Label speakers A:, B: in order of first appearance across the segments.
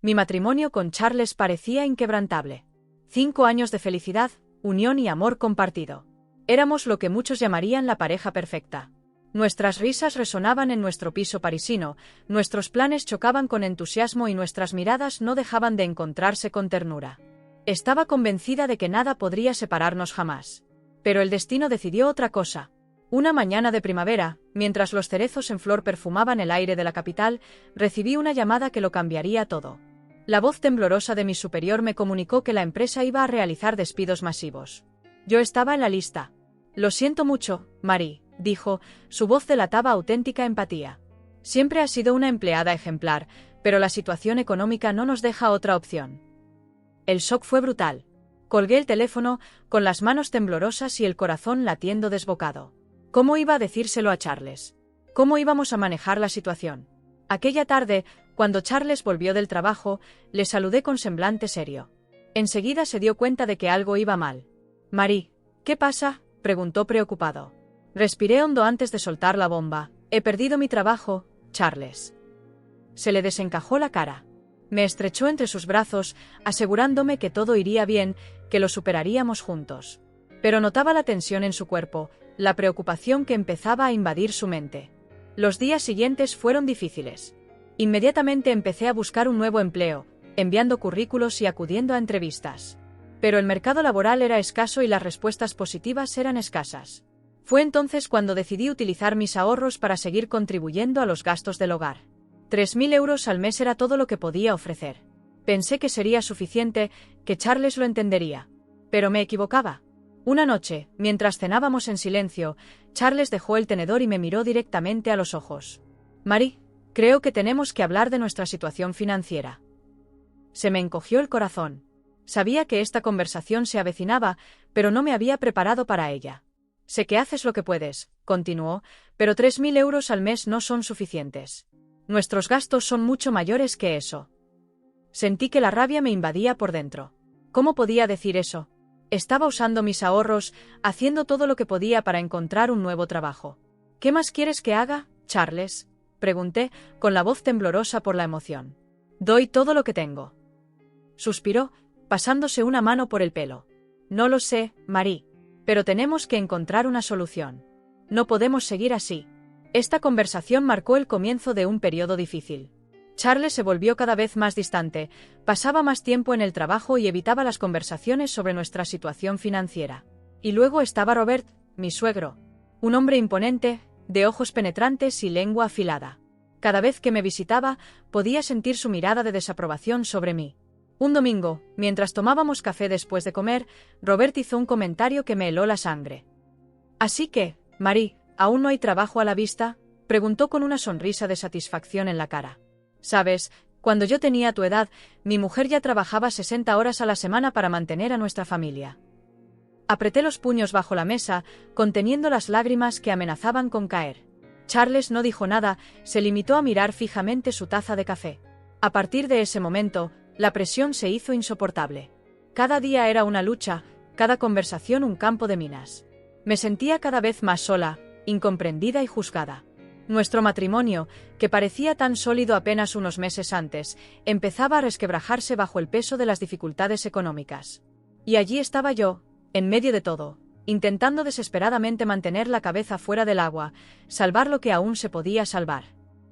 A: Mi matrimonio con Charles parecía inquebrantable. 5 años de felicidad, unión y amor compartido. Éramos lo que muchos llamarían la pareja perfecta. Nuestras risas resonaban en nuestro piso parisino, nuestros planes chocaban con entusiasmo y nuestras miradas no dejaban de encontrarse con ternura. Estaba convencida de que nada podría separarnos jamás. Pero el destino decidió otra cosa. Una mañana de primavera, mientras los cerezos en flor perfumaban el aire de la capital, recibí una llamada que lo cambiaría todo. La voz temblorosa de mi superior me comunicó que la empresa iba a realizar despidos masivos. Yo estaba en la lista. Lo siento mucho, Marie, dijo, su voz delataba auténtica empatía. Siempre has sido una empleada ejemplar, pero la situación económica no nos deja otra opción. El shock fue brutal. Colgué el teléfono, con las manos temblorosas y el corazón latiendo desbocado. ¿Cómo iba a decírselo a Charles? ¿Cómo íbamos a manejar la situación? Aquella tarde, cuando Charles volvió del trabajo, le saludé con semblante serio. Enseguida se dio cuenta de que algo iba mal. Marie, ¿qué pasa?, preguntó preocupado. Respiré hondo antes de soltar la bomba. He perdido mi trabajo, Charles. Se le desencajó la cara. Me estrechó entre sus brazos, asegurándome que todo iría bien, que lo superaríamos juntos. Pero notaba la tensión en su cuerpo, la preocupación que empezaba a invadir su mente. Los días siguientes fueron difíciles. Inmediatamente empecé a buscar un nuevo empleo, enviando currículos y acudiendo a entrevistas. Pero el mercado laboral era escaso y las respuestas positivas eran escasas. Fue entonces cuando decidí utilizar mis ahorros para seguir contribuyendo a los gastos del hogar. 3.000 euros al mes era todo lo que podía ofrecer. Pensé que sería suficiente, que Charles lo entendería. Pero me equivocaba. Una noche, mientras cenábamos en silencio, Charles dejó el tenedor y me miró directamente a los ojos. Marie, creo que tenemos que hablar de nuestra situación financiera. Se me encogió el corazón. Sabía que esta conversación se avecinaba, pero no me había preparado para ella. Sé que haces lo que puedes, continuó, pero 3.000 euros al mes no son suficientes. Nuestros gastos son mucho mayores que eso. Sentí que la rabia me invadía por dentro. ¿Cómo podía decir eso? Estaba usando mis ahorros, haciendo todo lo que podía para encontrar un nuevo trabajo. ¿Qué más quieres que haga, Charles?, pregunté, con la voz temblorosa por la emoción. Doy todo lo que tengo. Suspiró, pasándose una mano por el pelo. No lo sé, Marie, pero tenemos que encontrar una solución. No podemos seguir así. Esta conversación marcó el comienzo de un periodo difícil. Charles se volvió cada vez más distante, pasaba más tiempo en el trabajo y evitaba las conversaciones sobre nuestra situación financiera. Y luego estaba Robert, mi suegro. Un hombre imponente, de ojos penetrantes y lengua afilada. Cada vez que me visitaba, podía sentir su mirada de desaprobación sobre mí. Un domingo, mientras tomábamos café después de comer, Robert hizo un comentario que me heló la sangre. Así que, Marie, ¿aún no hay trabajo a la vista?, preguntó con una sonrisa de satisfacción en la cara. Sabes, cuando yo tenía tu edad, mi mujer ya trabajaba 60 horas a la semana para mantener a nuestra familia. Apreté los puños bajo la mesa, conteniendo las lágrimas que amenazaban con caer. Charles no dijo nada, se limitó a mirar fijamente su taza de café. A partir de ese momento, la presión se hizo insoportable. Cada día era una lucha, cada conversación un campo de minas. Me sentía cada vez más sola, incomprendida y juzgada. Nuestro matrimonio, que parecía tan sólido apenas unos meses antes, empezaba a resquebrajarse bajo el peso de las dificultades económicas. Y allí estaba yo, en medio de todo, intentando desesperadamente mantener la cabeza fuera del agua, salvar lo que aún se podía salvar.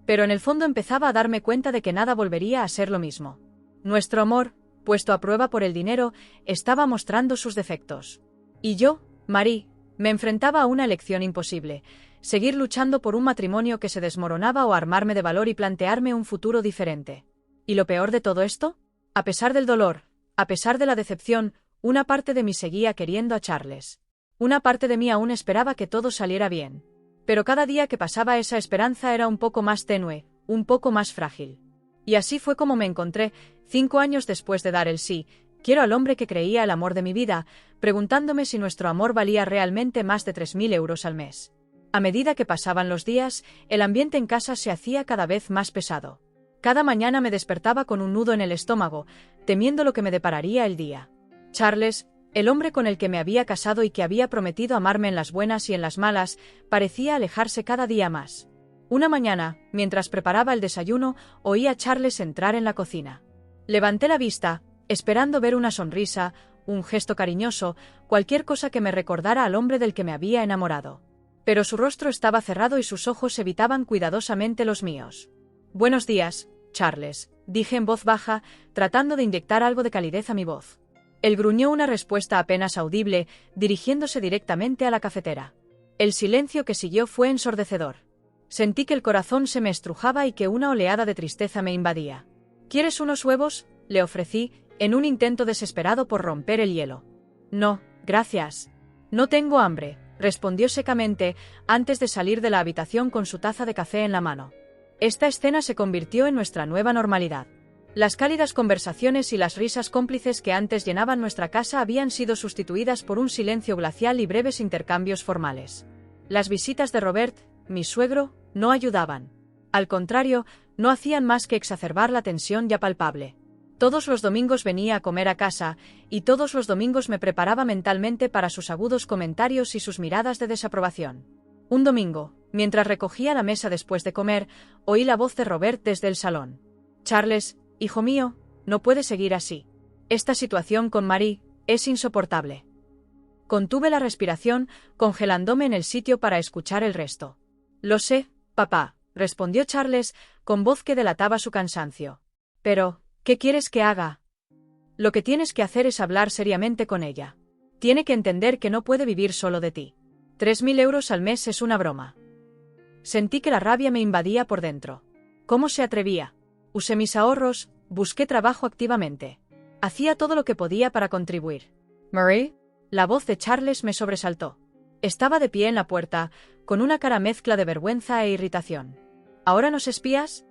A: Pero en el fondo empezaba a darme cuenta de que nada volvería a ser lo mismo. Nuestro amor, puesto a prueba por el dinero, estaba mostrando sus defectos. Y yo, Marie, me enfrentaba a una elección imposible: seguir luchando por un matrimonio que se desmoronaba o armarme de valor y plantearme un futuro diferente. ¿Y lo peor de todo esto? A pesar del dolor, a pesar de la decepción, una parte de mí seguía queriendo a Charles. Una parte de mí aún esperaba que todo saliera bien. Pero cada día que pasaba esa esperanza era un poco más tenue, un poco más frágil. Y así fue como me encontré, 5 años después de dar el sí, quiero al hombre que creía el amor de mi vida, preguntándome si nuestro amor valía realmente más de 3.000 euros al mes. A medida que pasaban los días, el ambiente en casa se hacía cada vez más pesado. Cada mañana me despertaba con un nudo en el estómago, temiendo lo que me depararía el día. Charles, el hombre con el que me había casado y que había prometido amarme en las buenas y en las malas, parecía alejarse cada día más. Una mañana, mientras preparaba el desayuno, oí a Charles entrar en la cocina. Levanté la vista, esperando ver una sonrisa, un gesto cariñoso, cualquier cosa que me recordara al hombre del que me había enamorado. Pero su rostro estaba cerrado y sus ojos evitaban cuidadosamente los míos. «Buenos días, Charles», dije en voz baja, tratando de inyectar algo de calidez a mi voz. Él gruñó una respuesta apenas audible, dirigiéndose directamente a la cafetera. El silencio que siguió fue ensordecedor. Sentí que el corazón se me estrujaba y que una oleada de tristeza me invadía. «¿Quieres unos huevos?», le ofrecí, en un intento desesperado por romper el hielo. «No, gracias. No tengo hambre», respondió secamente, antes de salir de la habitación con su taza de café en la mano. Esta escena se convirtió en nuestra nueva normalidad. Las cálidas conversaciones y las risas cómplices que antes llenaban nuestra casa habían sido sustituidas por un silencio glacial y breves intercambios formales. Las visitas de Robert, mi suegro, no ayudaban. Al contrario, no hacían más que exacerbar la tensión ya palpable. Todos los domingos venía a comer a casa, y todos los domingos me preparaba mentalmente para sus agudos comentarios y sus miradas de desaprobación. Un domingo, mientras recogía la mesa después de comer, oí la voz de Robert desde el salón. «Charles, hijo mío, no puede seguir así. Esta situación con Marie es insoportable». Contuve la respiración, congelándome en el sitio para escuchar el resto. «Lo sé, papá», respondió Charles, con voz que delataba su cansancio. «Pero, ¿qué quieres que haga?» «Lo que tienes que hacer es hablar seriamente con ella. Tiene que entender que no puede vivir solo de ti. 3.000 euros al mes es una broma». Sentí que la rabia me invadía por dentro. ¿Cómo se atrevía? Usé mis ahorros, busqué trabajo activamente. Hacía todo lo que podía para contribuir. «Marie», la voz de Charles me sobresaltó. Estaba de pie en la puerta, con una cara mezcla de vergüenza e irritación. «¿Ahora nos espías?»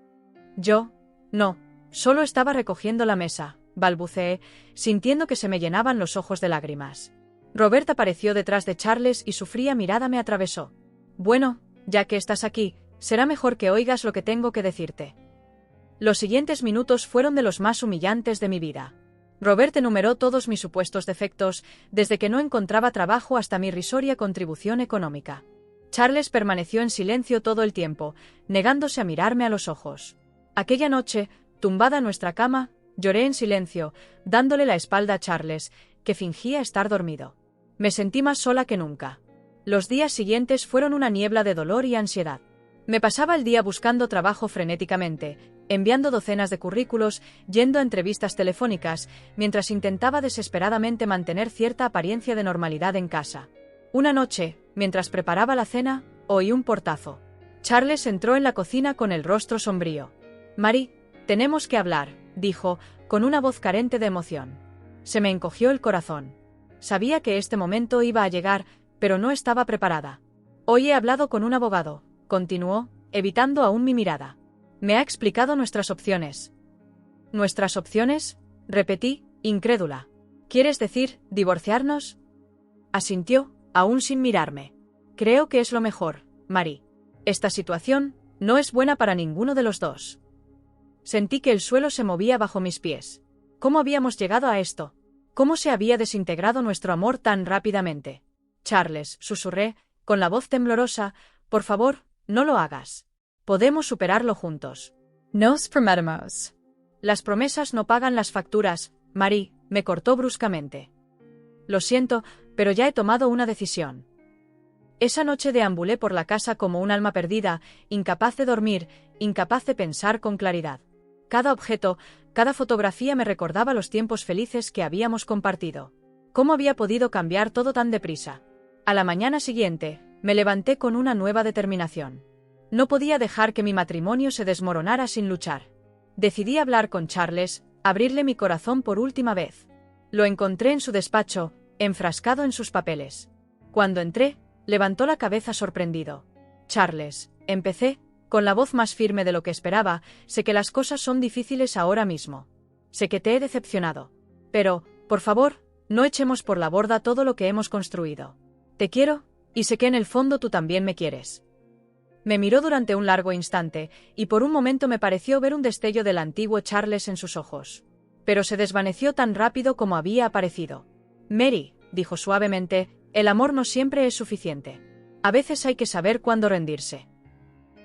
A: «Yo? No. Solo estaba recogiendo la mesa», balbuceé, sintiendo que se me llenaban los ojos de lágrimas. Robert apareció detrás de Charles y su fría mirada me atravesó. «Bueno, ya que estás aquí, será mejor que oigas lo que tengo que decirte». Los siguientes minutos fueron de los más humillantes de mi vida. Robert enumeró todos mis supuestos defectos, desde que no encontraba trabajo hasta mi irrisoria contribución económica. Charles permaneció en silencio todo el tiempo, negándose a mirarme a los ojos. Aquella noche, tumbada en nuestra cama, lloré en silencio, dándole la espalda a Charles, que fingía estar dormido. Me sentí más sola que nunca. Los días siguientes fueron una niebla de dolor y ansiedad. Me pasaba el día buscando trabajo frenéticamente, enviando docenas de currículos, yendo a entrevistas telefónicas, mientras intentaba desesperadamente mantener cierta apariencia de normalidad en casa. Una noche, mientras preparaba la cena, oí un portazo. Charles entró en la cocina con el rostro sombrío. «Marie, tenemos que hablar», dijo, con una voz carente de emoción. Se me encogió el corazón. Sabía que este momento iba a llegar, pero no estaba preparada. «Hoy he hablado con un abogado», continuó, evitando aún mi mirada. «Me ha explicado nuestras opciones». «¿Nuestras opciones?», repetí, incrédula. «¿Quieres decir, divorciarnos?». Asintió, aún sin mirarme. «Creo que es lo mejor, Marie. Esta situación no es buena para ninguno de los dos». Sentí que el suelo se movía bajo mis pies. ¿Cómo habíamos llegado a esto? ¿Cómo se había desintegrado nuestro amor tan rápidamente? «Charles», susurré, con la voz temblorosa, «por favor, no lo hagas. Podemos superarlo juntos». «Nos prometemos». «Las promesas no pagan las facturas», Marie, me cortó bruscamente. «Lo siento, pero ya he tomado una decisión». Esa noche deambulé por la casa como un alma perdida, incapaz de dormir, incapaz de pensar con claridad. Cada objeto, cada fotografía me recordaba los tiempos felices que habíamos compartido. ¿Cómo había podido cambiar todo tan deprisa? A la mañana siguiente, me levanté con una nueva determinación. No podía dejar que mi matrimonio se desmoronara sin luchar. Decidí hablar con Charles, abrirle mi corazón por última vez. Lo encontré en su despacho, enfrascado en sus papeles. Cuando entré, levantó la cabeza sorprendido. «Charles», empecé, con la voz más firme de lo que esperaba, «sé que las cosas son difíciles ahora mismo. Sé que te he decepcionado. Pero, por favor, no echemos por la borda todo lo que hemos construido. Te quiero, y sé que en el fondo tú también me quieres». Me miró durante un largo instante, y por un momento me pareció ver un destello del antiguo Charles en sus ojos. Pero se desvaneció tan rápido como había aparecido. «Mary», dijo suavemente, «el amor no siempre es suficiente. A veces hay que saber cuándo rendirse».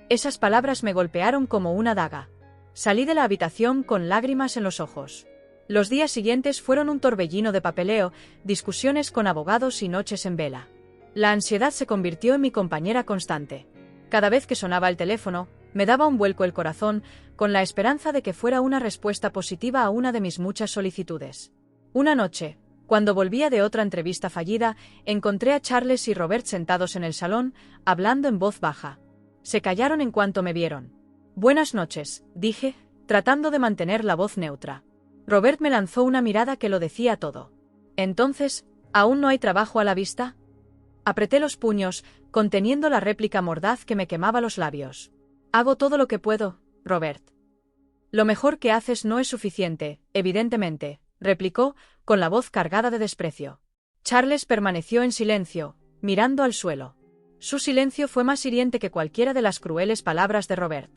A: Esas palabras me golpearon como una daga. Salí de la habitación con lágrimas en los ojos. Los días siguientes fueron un torbellino de papeleo, discusiones con abogados y noches en vela. La ansiedad se convirtió en mi compañera constante. Cada vez que sonaba el teléfono, me daba un vuelco el corazón, con la esperanza de que fuera una respuesta positiva a una de mis muchas solicitudes. Una noche, cuando volvía de otra entrevista fallida, encontré a Charles y Robert sentados en el salón, hablando en voz baja. Se callaron en cuanto me vieron. «Buenas noches», dije, tratando de mantener la voz neutra. Robert me lanzó una mirada que lo decía todo. «Entonces, ¿aún no hay trabajo a la vista?» Apreté los puños, conteniendo la réplica mordaz que me quemaba los labios. «Hago todo lo que puedo, Robert». «Lo mejor que haces no es suficiente, evidentemente», replicó, con la voz cargada de desprecio. Charles permaneció en silencio, mirando al suelo. Su silencio fue más hiriente que cualquiera de las crueles palabras de Robert.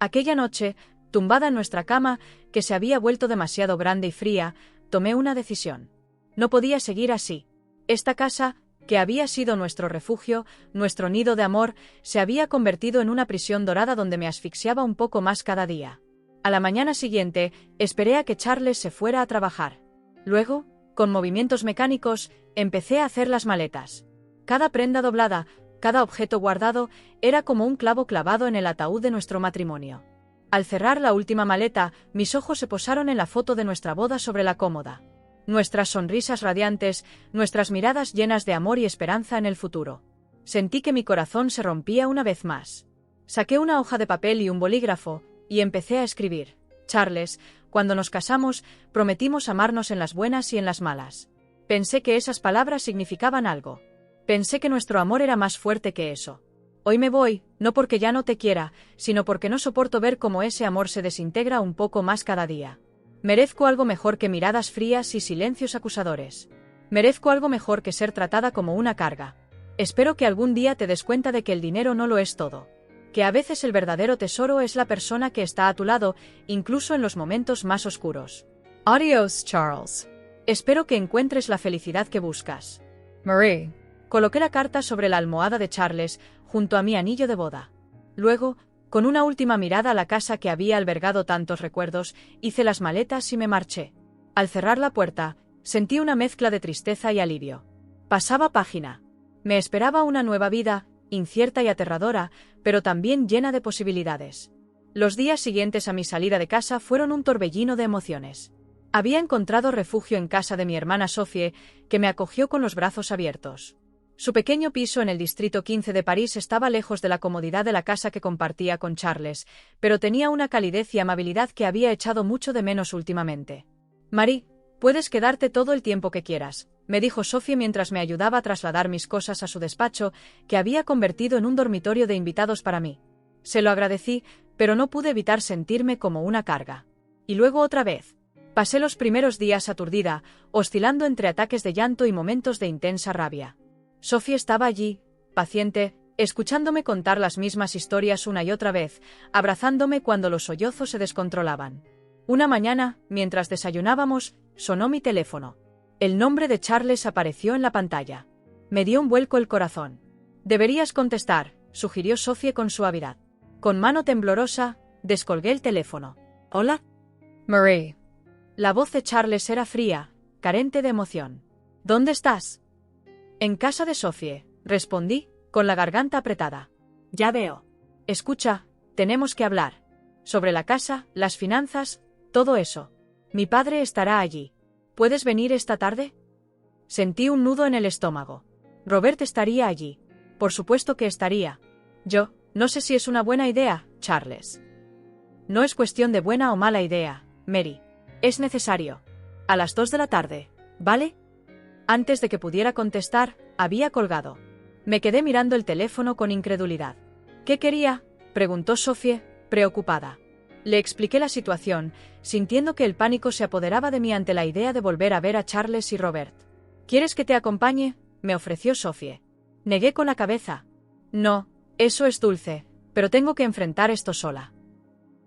A: Aquella noche, tumbada en nuestra cama, que se había vuelto demasiado grande y fría, tomé una decisión. No podía seguir así. Esta casa, que había sido nuestro refugio, nuestro nido de amor, se había convertido en una prisión dorada donde me asfixiaba un poco más cada día. A la mañana siguiente, esperé a que Charles se fuera a trabajar. Luego, con movimientos mecánicos, empecé a hacer las maletas. Cada prenda doblada, cada objeto guardado, era como un clavo clavado en el ataúd de nuestro matrimonio. Al cerrar la última maleta, mis ojos se posaron en la foto de nuestra boda sobre la cómoda. Nuestras sonrisas radiantes, nuestras miradas llenas de amor y esperanza en el futuro. Sentí que mi corazón se rompía una vez más. Saqué una hoja de papel y un bolígrafo, y empecé a escribir. Charles, cuando nos casamos, prometimos amarnos en las buenas y en las malas. Pensé que esas palabras significaban algo. Pensé que nuestro amor era más fuerte que eso. Hoy me voy, no porque ya no te quiera, sino porque no soporto ver cómo ese amor se desintegra un poco más cada día. Merezco algo mejor que miradas frías y silencios acusadores. Merezco algo mejor que ser tratada como una carga. Espero que algún día te des cuenta de que el dinero no lo es todo. Que a veces el verdadero tesoro es la persona que está a tu lado, incluso en los momentos más oscuros. Adiós, Charles. Espero que encuentres la felicidad que buscas. Marie. Coloqué la carta sobre la almohada de Charles, junto a mi anillo de boda. Luego, con una última mirada a la casa que había albergado tantos recuerdos, hice las maletas y me marché. Al cerrar la puerta, sentí una mezcla de tristeza y alivio. Pasaba página. Me esperaba una nueva vida, incierta y aterradora, pero también llena de posibilidades. Los días siguientes a mi salida de casa fueron un torbellino de emociones. Había encontrado refugio en casa de mi hermana Sophie, que me acogió con los brazos abiertos. Su pequeño piso en el distrito 15 de París estaba lejos de la comodidad de la casa que compartía con Charles, pero tenía una calidez y amabilidad que había echado mucho de menos últimamente. «Marie, puedes quedarte todo el tiempo que quieras», me dijo Sophie mientras me ayudaba a trasladar mis cosas a su despacho, que había convertido en un dormitorio de invitados para mí. Se lo agradecí, pero no pude evitar sentirme como una carga. Y luego otra vez. Pasé los primeros días aturdida, oscilando entre ataques de llanto y momentos de intensa rabia. Sophie estaba allí, paciente, escuchándome contar las mismas historias una y otra vez, abrazándome cuando los sollozos se descontrolaban. Una mañana, mientras desayunábamos, sonó mi teléfono. El nombre de Charles apareció en la pantalla. Me dio un vuelco el corazón. «Deberías contestar», sugirió Sophie con suavidad. Con mano temblorosa, descolgué el teléfono. «¿Hola?» «Marie». La voz de Charles era fría, carente de emoción. «¿Dónde estás?» «En casa de Sophie», respondí, con la garganta apretada. «Ya veo. Escucha, tenemos que hablar. Sobre la casa, las finanzas, todo eso. Mi padre estará allí. ¿Puedes venir esta tarde?» Sentí un nudo en el estómago. Robert estaría allí. Por supuesto que estaría. Yo, no sé si es una buena idea, Charles. No es cuestión de buena o mala idea, Mary. Es necesario. A las 2 de la tarde, ¿vale? Antes de que pudiera contestar, había colgado. Me quedé mirando el teléfono con incredulidad. «¿Qué quería?», preguntó Sophie, preocupada. Le expliqué la situación, sintiendo que el pánico se apoderaba de mí ante la idea de volver a ver a Charles y Robert. «¿Quieres que te acompañe?», me ofreció Sophie. Negué con la cabeza. «No, eso es dulce, pero tengo que enfrentar esto sola».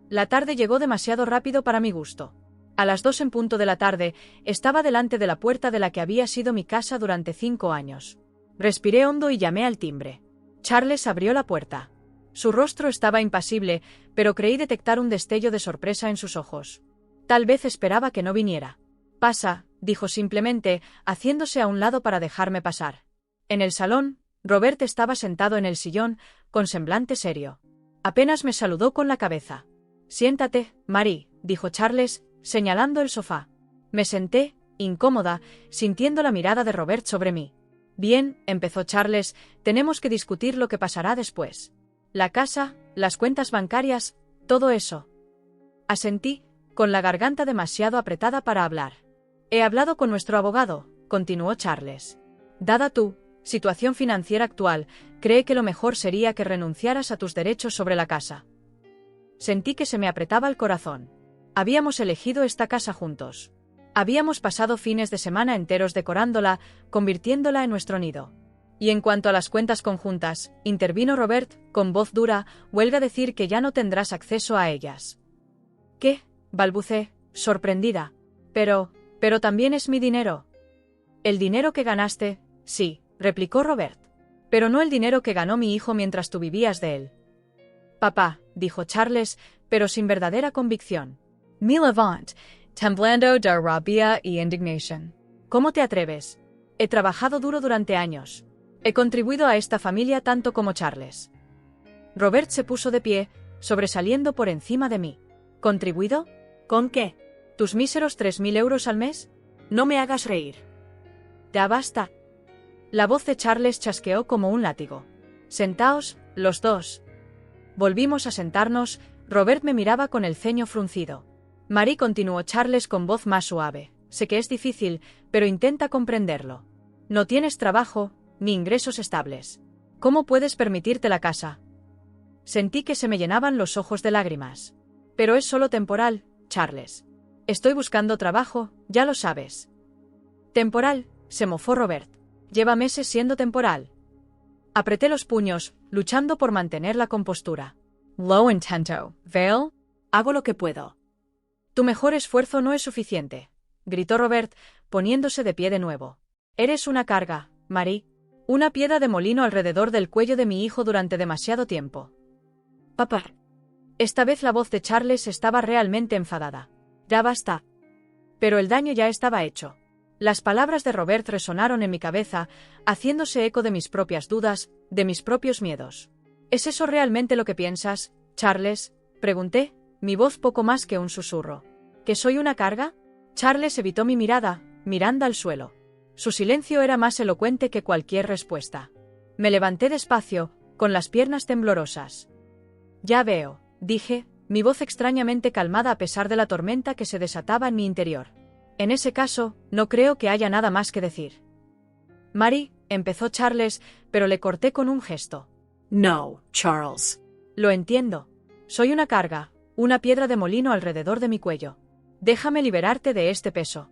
A: La tarde llegó demasiado rápido para mi gusto. A las 2 en punto de la tarde, estaba delante de la puerta de la que había sido mi casa durante 5 años. Respiré hondo y llamé al timbre. Charles abrió la puerta. Su rostro estaba impasible, pero creí detectar un destello de sorpresa en sus ojos. Tal vez esperaba que no viniera. Pasa, dijo simplemente, haciéndose a un lado para dejarme pasar. En el salón, Robert estaba sentado en el sillón, con semblante serio. Apenas me saludó con la cabeza. Siéntate, Marie, dijo Charles, señalando el sofá. Me senté, incómoda, sintiendo la mirada de Robert sobre mí. Bien, empezó Charles, tenemos que discutir lo que pasará después. La casa, las cuentas bancarias, todo eso. Asentí, con la garganta demasiado apretada para hablar. He hablado con nuestro abogado, continuó Charles. Dada tu situación financiera actual, cree que lo mejor sería que renunciaras a tus derechos sobre la casa. Sentí que se me apretaba el corazón. Habíamos elegido esta casa juntos. Habíamos pasado fines de semana enteros decorándola, convirtiéndola en nuestro nido. Y en cuanto a las cuentas conjuntas, intervino Robert, con voz dura, huelga decir que ya no tendrás acceso a ellas. ¿Qué? Balbucé, sorprendida. Pero también es mi dinero. El dinero que ganaste, sí, replicó Robert. Pero no el dinero que ganó mi hijo mientras tú vivías de él. Papá, dijo Charles, pero sin verdadera convicción. Me levant, temblando de rabia y indignación. ¿Cómo te atreves? He trabajado duro durante años. He contribuido a esta familia tanto como Charles. Robert se puso de pie, sobresaliendo por encima de mí. ¿Contribuido? ¿Con qué? ¿Tus míseros 3.000 euros al mes? No me hagas reír. Ya basta. La voz de Charles chasqueó como un látigo. Sentaos, los dos. Volvimos a sentarnos, Robert me miraba con el ceño fruncido. Marie, continuó Charles con voz más suave. Sé que es difícil, pero intenta comprenderlo. No tienes trabajo, ni ingresos estables. ¿Cómo puedes permitirte la casa? Sentí que se me llenaban los ojos de lágrimas. Pero es solo temporal, Charles. Estoy buscando trabajo, ya lo sabes. Temporal, se mofó Robert. Lleva meses siendo temporal. Apreté los puños, luchando por mantener la compostura. Lo intento, Vale. Hago lo que puedo. Tu mejor esfuerzo no es suficiente, gritó Robert, poniéndose de pie de nuevo. Eres una carga, Marie. Una piedra de molino alrededor del cuello de mi hijo durante demasiado tiempo. Papá. Esta vez la voz de Charles estaba realmente enfadada. Ya basta. Pero el daño ya estaba hecho. Las palabras de Robert resonaron en mi cabeza, haciéndose eco de mis propias dudas, de mis propios miedos. ¿Es eso realmente lo que piensas, Charles? Pregunté, mi voz poco más que un susurro. ¿Que soy una carga? Charles evitó mi mirada, mirando al suelo. Su silencio era más elocuente que cualquier respuesta. Me levanté despacio, con las piernas temblorosas. Ya veo, dije, mi voz extrañamente calmada a pesar de la tormenta que se desataba en mi interior. En ese caso, no creo que haya nada más que decir. Marie, empezó Charles, pero le corté con un gesto. No, Charles. Lo entiendo. Soy una carga, una piedra de molino alrededor de mi cuello. Déjame liberarte de este peso.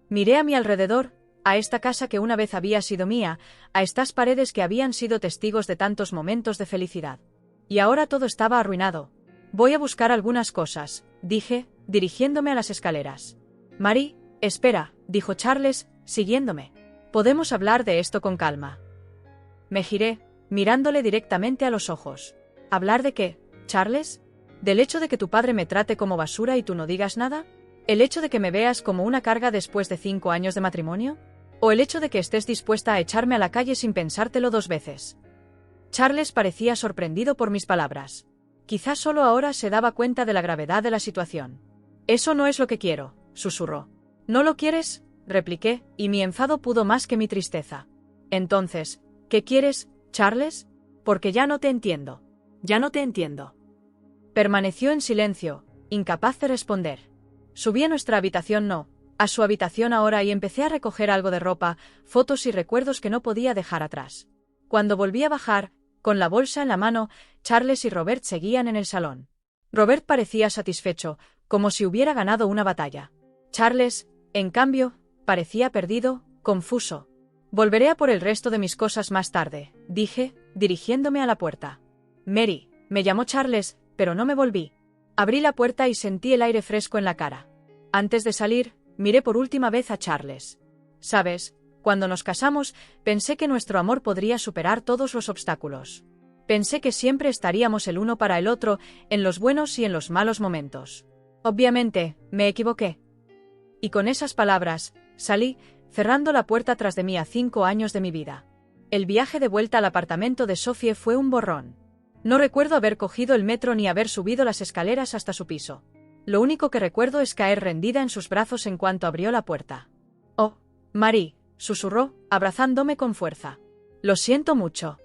A: Miré a mi alrededor, a esta casa que una vez había sido mía, a estas paredes que habían sido testigos de tantos momentos de felicidad. Y ahora todo estaba arruinado. Voy a buscar algunas cosas, dije, dirigiéndome a las escaleras. Marie, espera, dijo Charles, siguiéndome. Podemos hablar de esto con calma. Me giré, mirándole directamente a los ojos. ¿Hablar de qué, Charles? ¿Del hecho de que tu padre me trate como basura y tú no digas nada? ¿El hecho de que me veas como una carga después de 5 años de matrimonio? ¿O el hecho de que estés dispuesta a echarme a la calle sin pensártelo 2 veces? Charles parecía sorprendido por mis palabras. Quizás solo ahora se daba cuenta de la gravedad de la situación. Eso no es lo que quiero, susurró. ¿No lo quieres?, repliqué, y mi enfado pudo más que mi tristeza. Entonces, ¿qué quieres, Charles? Porque ya no te entiendo. Ya no te entiendo. Permaneció en silencio, incapaz de responder. Subí a nuestra habitación, a su habitación ahora, y empecé a recoger algo de ropa, fotos y recuerdos que no podía dejar atrás. Cuando volví a bajar, con la bolsa en la mano, Charles y Robert seguían en el salón. Robert parecía satisfecho, como si hubiera ganado una batalla. Charles, en cambio, parecía perdido, confuso. Volveré a por el resto de mis cosas más tarde, dije, dirigiéndome a la puerta. Mary, me llamó Charles, pero no me volví. Abrí la puerta y sentí el aire fresco en la cara. Antes de salir, miré por última vez a Charles. ¿Sabes? Cuando nos casamos, pensé que nuestro amor podría superar todos los obstáculos. Pensé que siempre estaríamos el uno para el otro, en los buenos y en los malos momentos. Obviamente, me equivoqué. Y con esas palabras, salí, cerrando la puerta tras de mí a 5 años de mi vida. El viaje de vuelta al apartamento de Sophie fue un borrón. No recuerdo haber cogido el metro ni haber subido las escaleras hasta su piso. Lo único que recuerdo es caer rendida en sus brazos en cuanto abrió la puerta. «Oh, Marie», susurró, abrazándome con fuerza. «Lo siento mucho».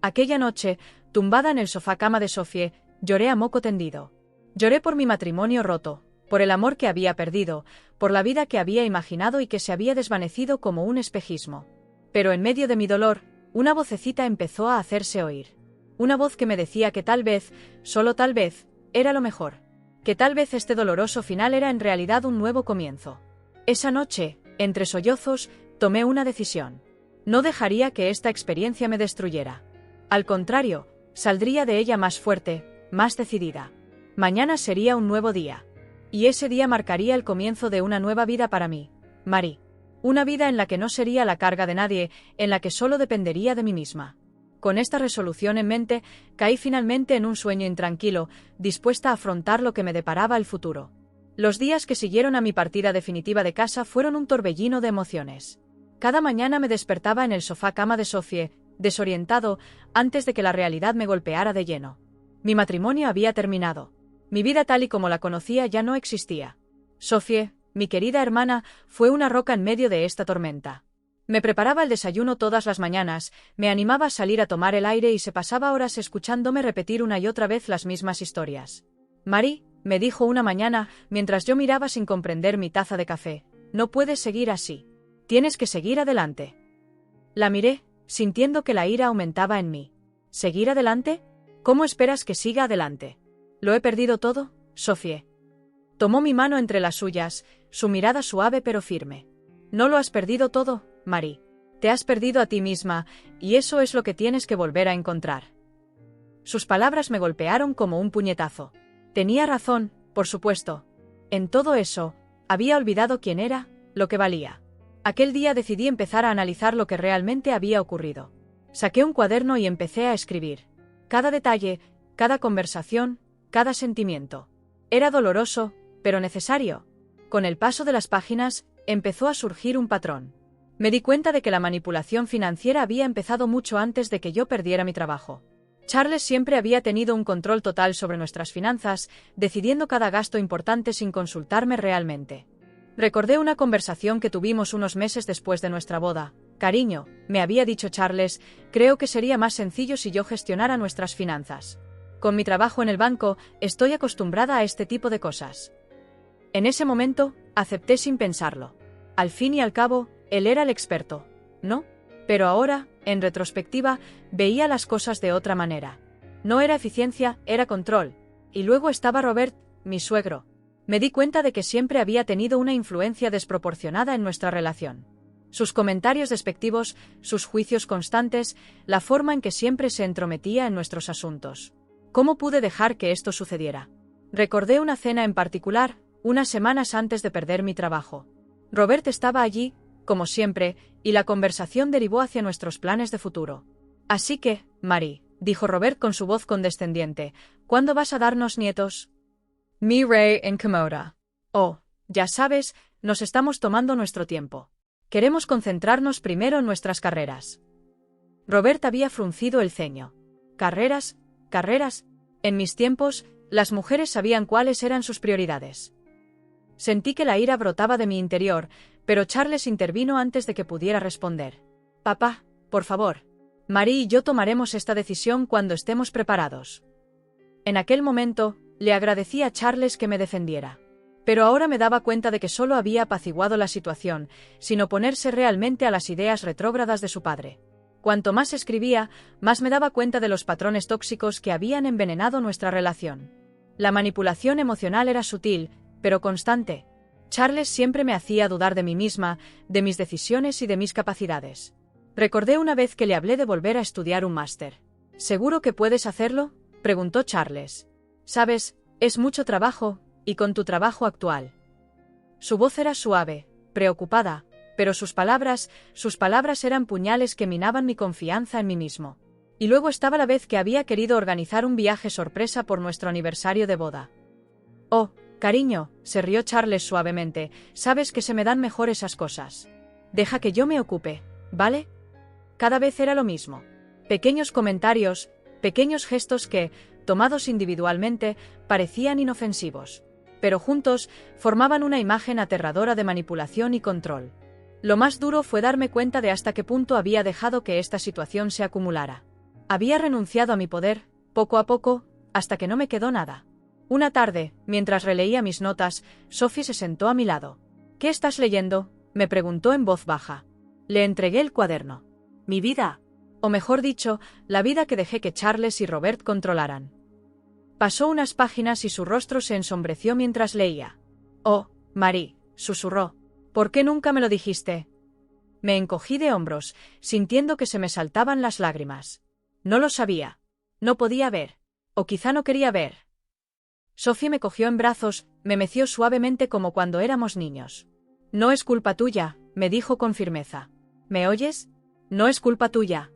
A: Aquella noche, tumbada en el sofá cama de Sophie, lloré a moco tendido. Lloré por mi matrimonio roto, por el amor que había perdido, por la vida que había imaginado y que se había desvanecido como un espejismo. Pero en medio de mi dolor, una vocecita empezó a hacerse oír. Una voz que me decía que tal vez, solo tal vez, era lo mejor. Que tal vez este doloroso final era en realidad un nuevo comienzo. Esa noche, entre sollozos, tomé una decisión. No dejaría que esta experiencia me destruyera. Al contrario, saldría de ella más fuerte, más decidida. Mañana sería un nuevo día. Y ese día marcaría el comienzo de una nueva vida para mí, Marie. Una vida en la que no sería la carga de nadie, en la que solo dependería de mí misma. Con esta resolución en mente, caí finalmente en un sueño intranquilo, dispuesta a afrontar lo que me deparaba el futuro. Los días que siguieron a mi partida definitiva de casa fueron un torbellino de emociones. Cada mañana me despertaba en el sofá cama de Sophie, desorientado, antes de que la realidad me golpeara de lleno. Mi matrimonio había terminado. Mi vida tal y como la conocía ya no existía. Sophie, mi querida hermana, fue una roca en medio de esta tormenta. Me preparaba el desayuno todas las mañanas, me animaba a salir a tomar el aire y se pasaba horas escuchándome repetir una y otra vez las mismas historias. «Marie», me dijo una mañana, mientras yo miraba sin comprender mi taza de café, «no puedes seguir así. Tienes que seguir adelante». La miré, sintiendo que la ira aumentaba en mí. ¿Seguir adelante? ¿Cómo esperas que siga adelante? ¿Lo he perdido todo, Sophie? Tomó mi mano entre las suyas, su mirada suave pero firme. No lo has perdido todo, Marie. Te has perdido a ti misma, y eso es lo que tienes que volver a encontrar. Sus palabras me golpearon como un puñetazo. Tenía razón, por supuesto. En todo eso, había olvidado quién era, lo que valía. Aquel día decidí empezar a analizar lo que realmente había ocurrido. Saqué un cuaderno y empecé a escribir. Cada detalle, cada conversación, cada sentimiento. Era doloroso, pero necesario. Con el paso de las páginas, empezó a surgir un patrón. Me di cuenta de que la manipulación financiera había empezado mucho antes de que yo perdiera mi trabajo. Charles siempre había tenido un control total sobre nuestras finanzas, decidiendo cada gasto importante sin consultarme realmente. Recordé una conversación que tuvimos unos meses después de nuestra boda. «Cariño», me había dicho Charles, «creo que sería más sencillo si yo gestionara nuestras finanzas. Con mi trabajo en el banco, estoy acostumbrada a este tipo de cosas». En ese momento, acepté sin pensarlo. Al fin y al cabo, él era el experto, ¿no? Pero ahora, en retrospectiva, veía las cosas de otra manera. No era eficiencia, era control. Y luego estaba Robert, mi suegro. Me di cuenta de que siempre había tenido una influencia desproporcionada en nuestra relación. Sus comentarios despectivos, sus juicios constantes, la forma en que siempre se entrometía en nuestros asuntos. ¿Cómo pude dejar que esto sucediera? Recordé una cena en particular, unas semanas antes de perder mi trabajo. Robert estaba allí, como siempre, y la conversación derivó hacia nuestros planes de futuro. «Así que, Marie», dijo Robert con su voz condescendiente, «¿cuándo vas a darnos nietos?» «Miré en Komoda». «Oh, ya sabes, nos estamos tomando nuestro tiempo. Queremos concentrarnos primero en nuestras carreras». Robert había fruncido el ceño. «¿Carreras? ¿Carreras? En mis tiempos, las mujeres sabían cuáles eran sus prioridades». Sentí que la ira brotaba de mi interior, pero Charles intervino antes de que pudiera responder. «Papá, por favor. Marie y yo tomaremos esta decisión cuando estemos preparados». En aquel momento, le agradecí a Charles que me defendiera. Pero ahora me daba cuenta de que solo había apaciguado la situación, sin oponerse realmente a las ideas retrógradas de su padre. Cuanto más escribía, más me daba cuenta de los patrones tóxicos que habían envenenado nuestra relación. La manipulación emocional era sutil, pero constante. Charles siempre me hacía dudar de mí misma, de mis decisiones y de mis capacidades. Recordé una vez que le hablé de volver a estudiar un máster. «¿Seguro que puedes hacerlo?», preguntó Charles. «Sabes, es mucho trabajo, y con tu trabajo actual». Su voz era suave, preocupada, pero sus palabras eran puñales que minaban mi confianza en mí mismo. Y luego estaba la vez que había querido organizar un viaje sorpresa por nuestro aniversario de boda. Oh, cariño, se rió Charles suavemente, sabes que se me dan mejor esas cosas. Deja que yo me ocupe, ¿vale? Cada vez era lo mismo. Pequeños comentarios, pequeños gestos que, tomados individualmente, parecían inofensivos. Pero juntos, formaban una imagen aterradora de manipulación y control. Lo más duro fue darme cuenta de hasta qué punto había dejado que esta situación se acumulara. Había renunciado a mi poder, poco a poco, hasta que no me quedó nada. Una tarde, mientras releía mis notas, Sophie se sentó a mi lado. «¿Qué estás leyendo?», me preguntó en voz baja. Le entregué el cuaderno. Mi vida. O mejor dicho, la vida que dejé que Charles y Robert controlaran. Pasó unas páginas y su rostro se ensombreció mientras leía. «Oh, Marie», susurró. «¿Por qué nunca me lo dijiste?». Me encogí de hombros, sintiendo que se me saltaban las lágrimas. No lo sabía. No podía ver. O quizá no quería ver. Sophie me cogió en brazos, me meció suavemente como cuando éramos niños. «No es culpa tuya», me dijo con firmeza. «¿Me oyes? No es culpa tuya».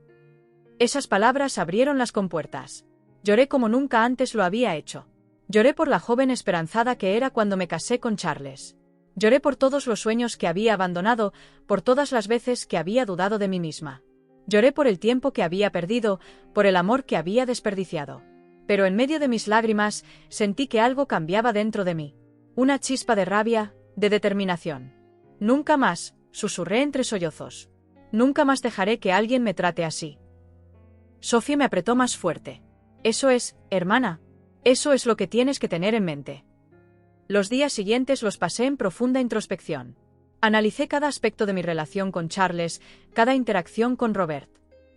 A: Esas palabras abrieron las compuertas. Lloré como nunca antes lo había hecho. Lloré por la joven esperanzada que era cuando me casé con Charles. Lloré por todos los sueños que había abandonado, por todas las veces que había dudado de mí misma. Lloré por el tiempo que había perdido, por el amor que había desperdiciado. Pero en medio de mis lágrimas, sentí que algo cambiaba dentro de mí. Una chispa de rabia, de determinación. «Nunca más», susurré entre sollozos. «Nunca más dejaré que alguien me trate así». Sophie me apretó más fuerte. «Eso es, hermana. Eso es lo que tienes que tener en mente». Los días siguientes los pasé en profunda introspección. Analicé cada aspecto de mi relación con Charles, cada interacción con Robert.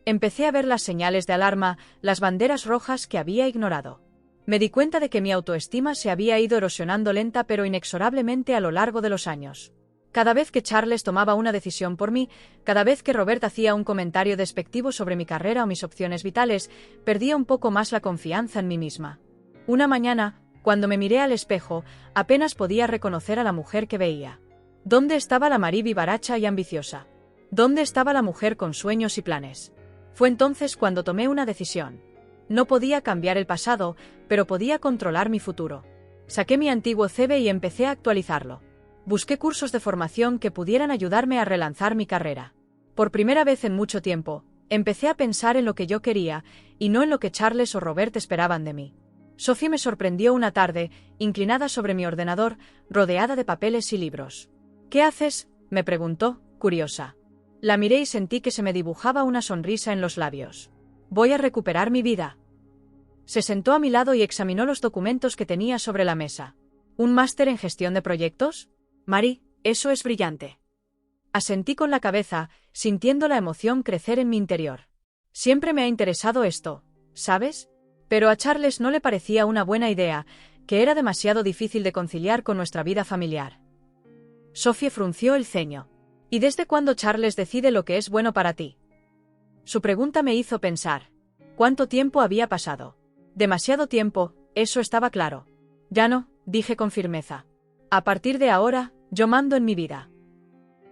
A: Empecé a ver las señales de alarma, las banderas rojas que había ignorado. Me di cuenta de que mi autoestima se había ido erosionando lenta pero inexorablemente a lo largo de los años. Cada vez que Charles tomaba una decisión por mí, cada vez que Robert hacía un comentario despectivo sobre mi carrera o mis opciones vitales, perdía un poco más la confianza en mí misma. Una mañana, cuando me miré al espejo, apenas podía reconocer a la mujer que veía. ¿Dónde estaba la Marie vivaracha y ambiciosa? ¿Dónde estaba la mujer con sueños y planes? Fue entonces cuando tomé una decisión. No podía cambiar el pasado, pero podía controlar mi futuro. Saqué mi antiguo CV y empecé a actualizarlo. Busqué cursos de formación que pudieran ayudarme a relanzar mi carrera. Por primera vez en mucho tiempo, empecé a pensar en lo que yo quería, y no en lo que Charles o Robert esperaban de mí. Sophie me sorprendió una tarde, inclinada sobre mi ordenador, rodeada de papeles y libros. «¿Qué haces?», me preguntó, curiosa. La miré y sentí que se me dibujaba una sonrisa en los labios. «Voy a recuperar mi vida». Se sentó a mi lado y examinó los documentos que tenía sobre la mesa. «¿Un máster en gestión de proyectos? Marie, eso es brillante». Asentí con la cabeza, sintiendo la emoción crecer en mi interior. Siempre me ha interesado esto, ¿sabes? Pero a Charles no le parecía una buena idea, que era demasiado difícil de conciliar con nuestra vida familiar. Sophie frunció el ceño. «¿Y desde cuándo Charles decide lo que es bueno para ti?». Su pregunta me hizo pensar. ¿Cuánto tiempo había pasado? Demasiado tiempo, eso estaba claro. «Ya no», dije con firmeza. «A partir de ahora, yo mando en mi vida».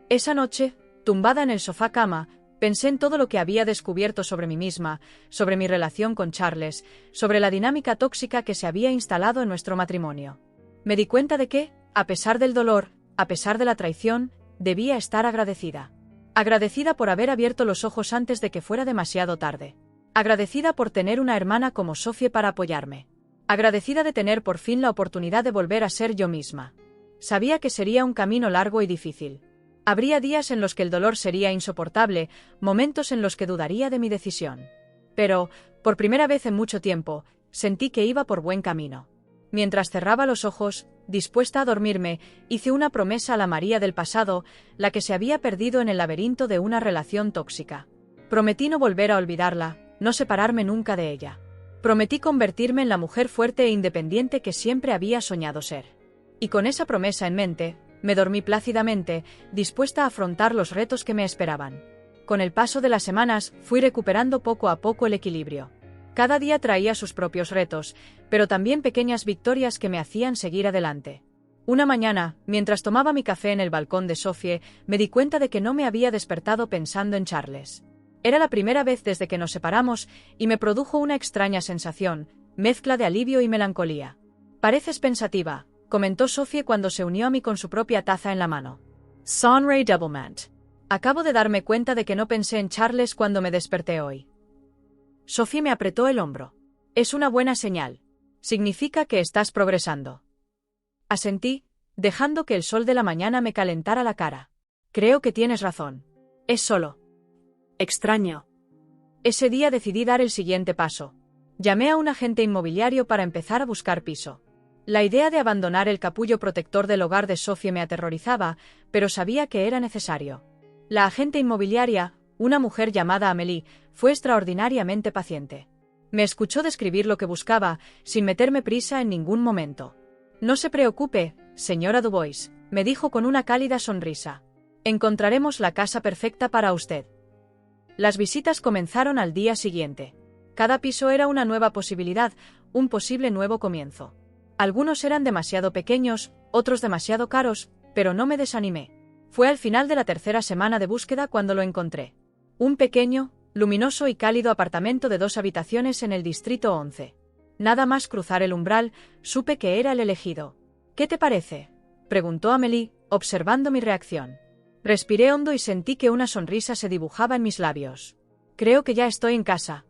A: Esa noche, tumbada en el sofá cama, pensé en todo lo que había descubierto sobre mí misma, sobre mi relación con Charles, sobre la dinámica tóxica que se había instalado en nuestro matrimonio. Me di cuenta de que, a pesar del dolor, a pesar de la traición, debía estar agradecida. Agradecida por haber abierto los ojos antes de que fuera demasiado tarde. Agradecida por tener una hermana como Sophie para apoyarme. Agradecida de tener por fin la oportunidad de volver a ser yo misma. Sabía que sería un camino largo y difícil. Habría días en los que el dolor sería insoportable, momentos en los que dudaría de mi decisión. Pero, por primera vez en mucho tiempo, sentí que iba por buen camino. Mientras cerraba los ojos, dispuesta a dormirme, hice una promesa a la María del pasado, la que se había perdido en el laberinto de una relación tóxica. Prometí no volver a olvidarla, no separarme nunca de ella. Prometí convertirme en la mujer fuerte e independiente que siempre había soñado ser. Y con esa promesa en mente, me dormí plácidamente, dispuesta a afrontar los retos que me esperaban. Con el paso de las semanas, fui recuperando poco a poco el equilibrio. Cada día traía sus propios retos, pero también pequeñas victorias que me hacían seguir adelante. Una mañana, mientras tomaba mi café en el balcón de Sophie, me di cuenta de que no me había despertado pensando en Charles. Era la primera vez desde que nos separamos y me produjo una extraña sensación, mezcla de alivio y melancolía. Pareces pensativa, comentó Sophie cuando se unió a mí con su propia taza en la mano. Sonray Doublemint. Acabo de darme cuenta de que no pensé en Charles cuando me desperté hoy. Sophie me apretó el hombro. Es una buena señal. Significa que estás progresando. Asentí, dejando que el sol de la mañana me calentara la cara. Creo que tienes razón. Es solo extraño. Ese día decidí dar el siguiente paso. Llamé a un agente inmobiliario para empezar a buscar piso. La idea de abandonar el capullo protector del hogar de Sophie me aterrorizaba, pero sabía que era necesario. La agente inmobiliaria, una mujer llamada Amélie, fue extraordinariamente paciente. Me escuchó describir lo que buscaba, sin meterme prisa en ningún momento. No se preocupe, señora Dubois, me dijo con una cálida sonrisa. Encontraremos la casa perfecta para usted. Las visitas comenzaron al día siguiente. Cada piso era una nueva posibilidad, un posible nuevo comienzo. Algunos eran demasiado pequeños, otros demasiado caros, pero no me desanimé. Fue al final de la tercera semana de búsqueda cuando lo encontré. Un pequeño, luminoso y cálido apartamento de 2 habitaciones en el distrito 11. Nada más cruzar el umbral, supe que era el elegido. ¿Qué te parece?, preguntó Amélie, observando mi reacción. Respiré hondo y sentí que una sonrisa se dibujaba en mis labios. Creo que ya estoy en casa.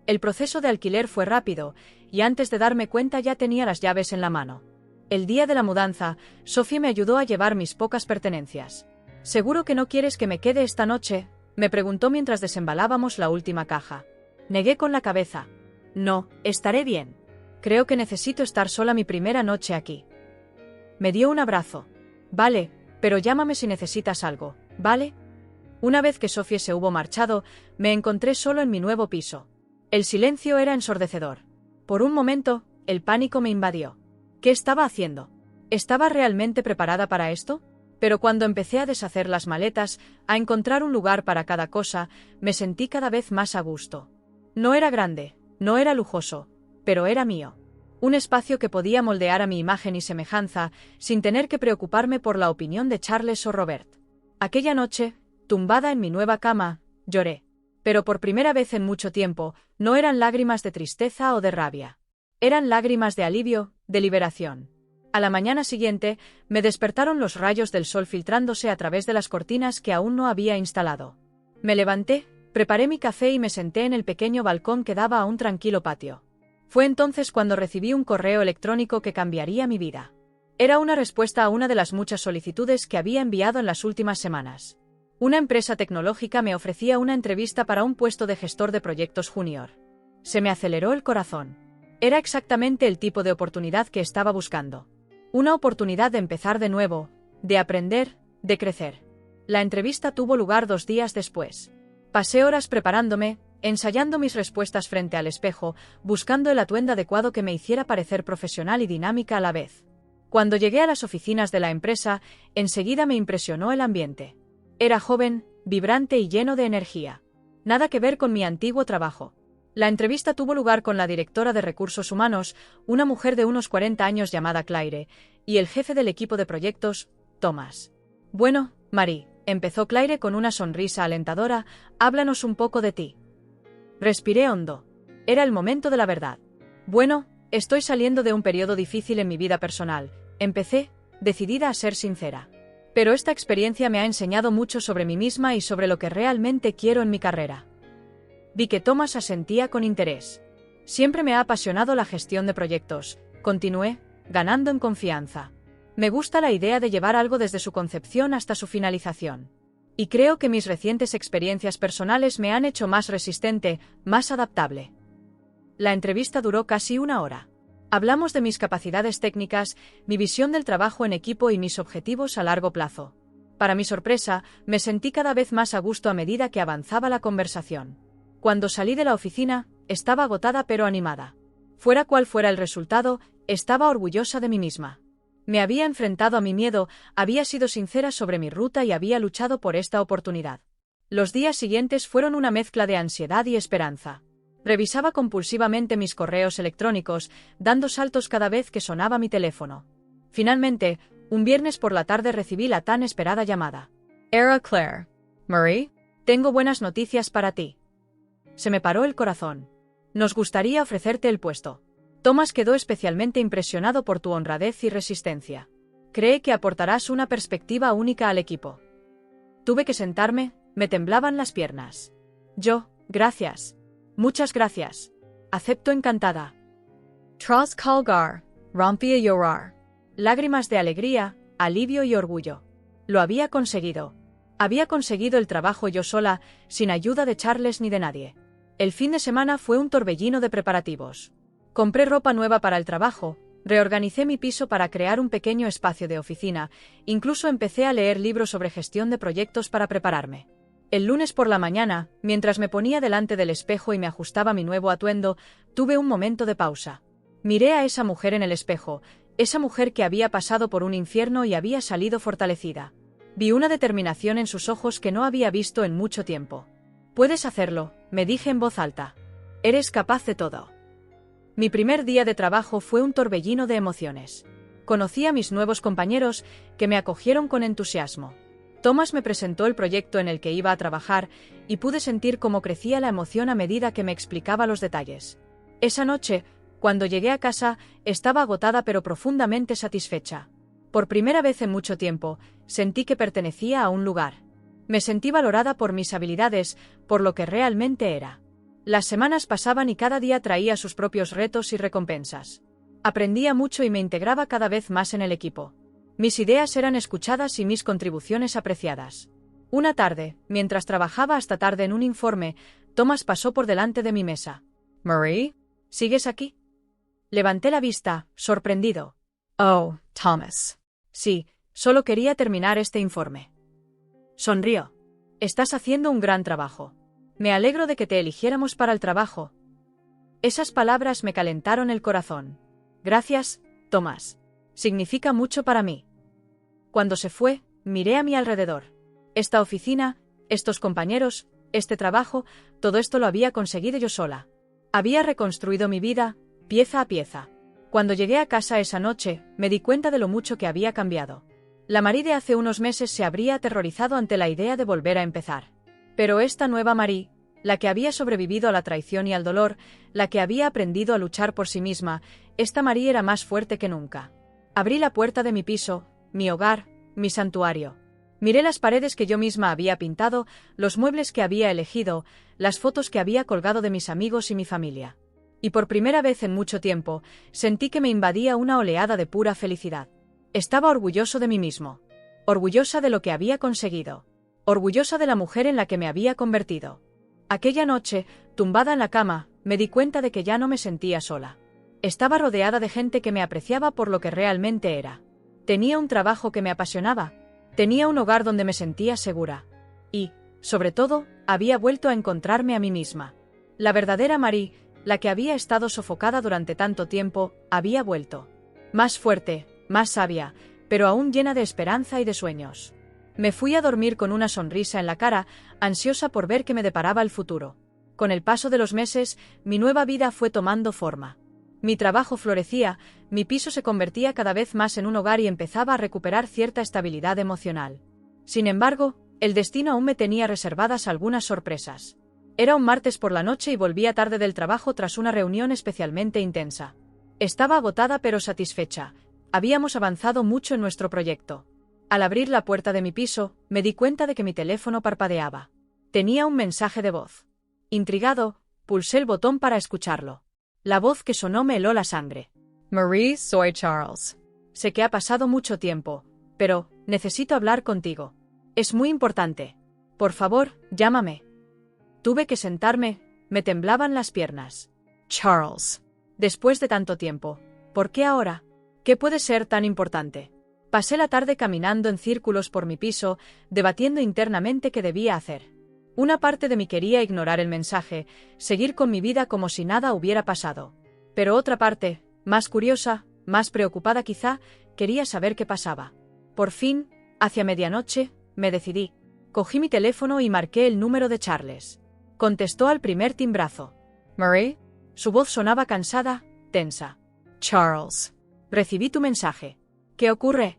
A: El proceso de alquiler fue rápido, y antes de darme cuenta ya tenía las llaves en la mano. El día de la mudanza, Sophie me ayudó a llevar mis pocas pertenencias. ¿Seguro que no quieres que me quede esta noche?, me preguntó mientras desembalábamos la última caja. Negué con la cabeza. No, estaré bien. Creo que necesito estar sola mi primera noche aquí. Me dio un abrazo. Vale, pero llámame si necesitas algo, ¿vale? Una vez que Sophie se hubo marchado, me encontré solo en mi nuevo piso. El silencio era ensordecedor. Por un momento, el pánico me invadió. ¿Qué estaba haciendo? ¿Estaba realmente preparada para esto? Pero cuando empecé a deshacer las maletas, a encontrar un lugar para cada cosa, me sentí cada vez más a gusto. No era grande, no era lujoso, pero era mío. Un espacio que podía moldear a mi imagen y semejanza, sin tener que preocuparme por la opinión de Charles o Robert. Aquella noche, tumbada en mi nueva cama, lloré. Pero por primera vez en mucho tiempo, no eran lágrimas de tristeza o de rabia. Eran lágrimas de alivio, de liberación. A la mañana siguiente, me despertaron los rayos del sol filtrándose a través de las cortinas que aún no había instalado. Me levanté, preparé mi café y me senté en el pequeño balcón que daba a un tranquilo patio. Fue entonces cuando recibí un correo electrónico que cambiaría mi vida. Era una respuesta a una de las muchas solicitudes que había enviado en las últimas semanas. Una empresa tecnológica me ofrecía una entrevista para un puesto de gestor de proyectos junior. Se me aceleró el corazón. Era exactamente el tipo de oportunidad que estaba buscando. Una oportunidad de empezar de nuevo, de aprender, de crecer. La entrevista tuvo lugar 2 días después. Pasé horas preparándome, ensayando mis respuestas frente al espejo, buscando el atuendo adecuado que me hiciera parecer profesional y dinámica a la vez. Cuando llegué a las oficinas de la empresa, enseguida me impresionó el ambiente. Era joven, vibrante y lleno de energía. Nada que ver con mi antiguo trabajo. La entrevista tuvo lugar con la directora de recursos humanos, una mujer de unos 40 años llamada Claire, y el jefe del equipo de proyectos, Thomas. Bueno, Marie, empezó Claire con una sonrisa alentadora, háblanos un poco de ti. Respiré hondo. Era el momento de la verdad. Bueno, estoy saliendo de un periodo difícil en mi vida personal, empecé, decidida a ser sincera. Pero esta experiencia me ha enseñado mucho sobre mí misma y sobre lo que realmente quiero en mi carrera. Vi que Thomas asentía con interés. Siempre me ha apasionado la gestión de proyectos, continué, ganando en confianza. Me gusta la idea de llevar algo desde su concepción hasta su finalización. Y creo que mis recientes experiencias personales me han hecho más resistente, más adaptable. La entrevista duró casi 1 hora. Hablamos de mis capacidades técnicas, mi visión del trabajo en equipo y mis objetivos a largo plazo. Para mi sorpresa, me sentí cada vez más a gusto a medida que avanzaba la conversación. Cuando salí de la oficina, estaba agotada pero animada. Fuera cual fuera el resultado, estaba orgullosa de mí misma. Me había enfrentado a mi miedo, había sido sincera sobre mi ruta y había luchado por esta oportunidad. Los días siguientes fueron una mezcla de ansiedad y esperanza. Revisaba compulsivamente mis correos electrónicos, dando saltos cada vez que sonaba mi teléfono. Finalmente, un viernes por la tarde recibí la tan esperada llamada. Era Claire. Marie, Tengo buenas noticias para ti. Se me paró el corazón. Nos gustaría ofrecerte el puesto. Thomas quedó especialmente impresionado por tu honradez y resistencia. Cree que aportarás una perspectiva única al equipo. Tuve que sentarme, me temblaban las piernas. Gracias. Muchas gracias. Acepto encantada. Tras colgar, rompí a llorar. Lágrimas de alegría, alivio y orgullo. Lo había conseguido. Había conseguido el trabajo yo sola, sin ayuda de Charles ni de nadie. El fin de semana fue un torbellino de preparativos. Compré ropa nueva para el trabajo, reorganicé mi piso para crear un pequeño espacio de oficina, incluso empecé a leer libros sobre gestión de proyectos para prepararme. El lunes por la mañana, mientras me ponía delante del espejo y me ajustaba mi nuevo atuendo, tuve un momento de pausa. Miré a esa mujer en el espejo, esa mujer que había pasado por un infierno y había salido fortalecida. Vi una determinación en sus ojos que no había visto en mucho tiempo. Puedes hacerlo, me dije en voz alta. Eres capaz de todo. Mi primer día de trabajo fue un torbellino de emociones. Conocí a mis nuevos compañeros, que me acogieron con entusiasmo. Thomas me presentó el proyecto en el que iba a trabajar, y pude sentir cómo crecía la emoción a medida que me explicaba los detalles. Esa noche, cuando llegué a casa, estaba agotada pero profundamente satisfecha. Por primera vez en mucho tiempo, sentí que pertenecía a un lugar. Me sentí valorada por mis habilidades, por lo que realmente era. Las semanas pasaban y cada día traía sus propios retos y recompensas. Aprendía mucho y me integraba cada vez más en el equipo. Mis ideas eran escuchadas y mis contribuciones apreciadas. Una tarde, mientras trabajaba hasta tarde en un informe, Thomas pasó por delante de mi mesa. «Marie, ¿sigues aquí?» Levanté la vista, sorprendido. «Oh, Thomas. Sí, solo quería terminar este informe». Sonrió. «Estás haciendo un gran trabajo. Me alegro de que te eligiéramos para el trabajo». Esas palabras me calentaron el corazón. «Gracias, Thomas. Significa mucho para mí». Cuando se fue, miré a mi alrededor. Esta oficina, estos compañeros, este trabajo, todo esto lo había conseguido yo sola. Había reconstruido mi vida, pieza a pieza. Cuando llegué a casa esa noche, me di cuenta de lo mucho que había cambiado. La Marie de hace unos meses se habría aterrorizado ante la idea de volver a empezar. Pero esta nueva Marie, la que había sobrevivido a la traición y al dolor, la que había aprendido a luchar por sí misma, esta Marie era más fuerte que nunca. Abrí la puerta de mi piso, mi hogar, mi santuario. Miré las paredes que yo misma había pintado, los muebles que había elegido, las fotos que había colgado de mis amigos y mi familia. Y por primera vez en mucho tiempo, sentí que me invadía una oleada de pura felicidad. Estaba orgulloso de mí mismo. Orgullosa de lo que había conseguido. Orgullosa de la mujer en la que me había convertido. Aquella noche, tumbada en la cama, me di cuenta de que ya no me sentía sola. Estaba rodeada de gente que me apreciaba por lo que realmente era. Tenía un trabajo que me apasionaba. Tenía un hogar donde me sentía segura. Y, sobre todo, había vuelto a encontrarme a mí misma. La verdadera Marie, la que había estado sofocada durante tanto tiempo, había vuelto. Más fuerte, más sabia, pero aún llena de esperanza y de sueños. Me fui a dormir con una sonrisa en la cara, ansiosa por ver qué me deparaba el futuro. Con el paso de los meses, mi nueva vida fue tomando forma. Mi trabajo florecía, mi piso se convertía cada vez más en un hogar y empezaba a recuperar cierta estabilidad emocional. Sin embargo, el destino aún me tenía reservadas algunas sorpresas. Era un martes por la noche y volvía tarde del trabajo tras una reunión especialmente intensa. Estaba agotada pero satisfecha. Habíamos avanzado mucho en nuestro proyecto. Al abrir la puerta de mi piso, me di cuenta de que mi teléfono parpadeaba. Tenía un mensaje de voz. Intrigado, pulsé el botón para escucharlo. La voz que sonó me heló la sangre. «Marie, soy Charles. Sé que ha pasado mucho tiempo, pero necesito hablar contigo. Es muy importante. Por favor, llámame». Tuve que sentarme, me temblaban las piernas. «Charles. Después de tanto tiempo, ¿por qué ahora? ¿Qué puede ser tan importante?» Pasé la tarde caminando en círculos por mi piso, debatiendo internamente qué debía hacer. Una parte de mí quería ignorar el mensaje, seguir con mi vida como si nada hubiera pasado. Pero otra parte, más curiosa, más preocupada quizá, quería saber qué pasaba. Por fin, hacia medianoche, me decidí. Cogí mi teléfono y marqué el número de Charles. Contestó al primer timbrazo. «Marie». Su voz sonaba cansada, tensa. «Charles. Recibí tu mensaje. ¿Qué ocurre?»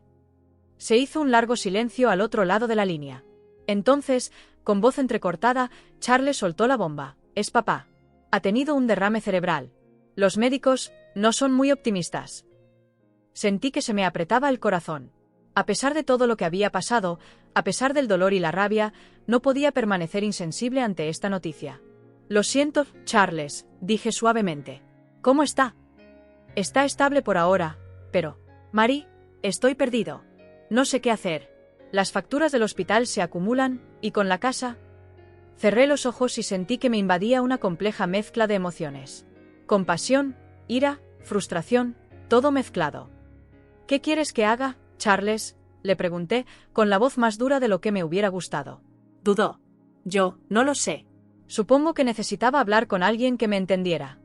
A: Se hizo un largo silencio al otro lado de la línea. Entonces, con voz entrecortada, Charles soltó la bomba. Es papá. Ha tenido un derrame cerebral. Los médicos no son muy optimistas. Sentí que se me apretaba el corazón. A pesar de todo lo que había pasado, a pesar del dolor y la rabia, no podía permanecer insensible ante esta noticia. Lo siento, Charles, dije suavemente. ¿Cómo está? Está estable por ahora, pero... Marie, estoy perdido. No sé qué hacer. Las facturas del hospital se acumulan, y con la casa... Cerré los ojos y sentí que me invadía una compleja mezcla de emociones. Compasión, ira, frustración, todo mezclado. ¿Qué quieres que haga, Charles?, le pregunté, con la voz más dura de lo que me hubiera gustado. Dudó. Yo, no lo sé. Supongo que necesitaba hablar con alguien que me entendiera.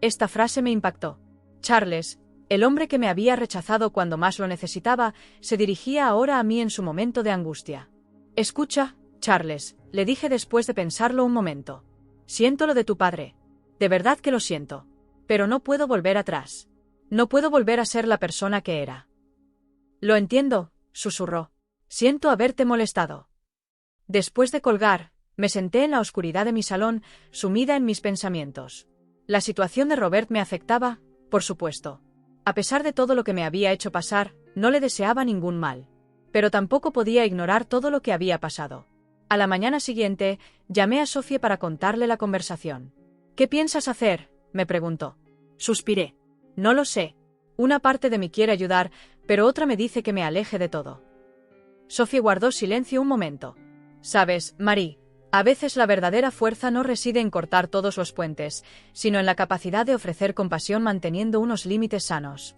A: Esta frase me impactó. Charles, el hombre que me había rechazado cuando más lo necesitaba, se dirigía ahora a mí en su momento de angustia. Escucha, Charles, le dije después de pensarlo un momento. Siento lo de tu padre. De verdad que lo siento. Pero no puedo volver atrás. No puedo volver a ser la persona que era. Lo entiendo, susurró. Siento haberte molestado. Después de colgar, me senté en la oscuridad de mi salón, sumida en mis pensamientos. La situación de Robert me afectaba, por supuesto. A pesar de todo lo que me había hecho pasar, no le deseaba ningún mal. Pero tampoco podía ignorar todo lo que había pasado. A la mañana siguiente, llamé a Sophie para contarle la conversación. ¿Qué piensas hacer?, me preguntó. Suspiré. No lo sé. Una parte de mí quiere ayudar, pero otra me dice que me aleje de todo. Sophie guardó silencio un momento. Sabes, Marie, a veces la verdadera fuerza no reside en cortar todos los puentes, sino en la capacidad de ofrecer compasión manteniendo unos límites sanos.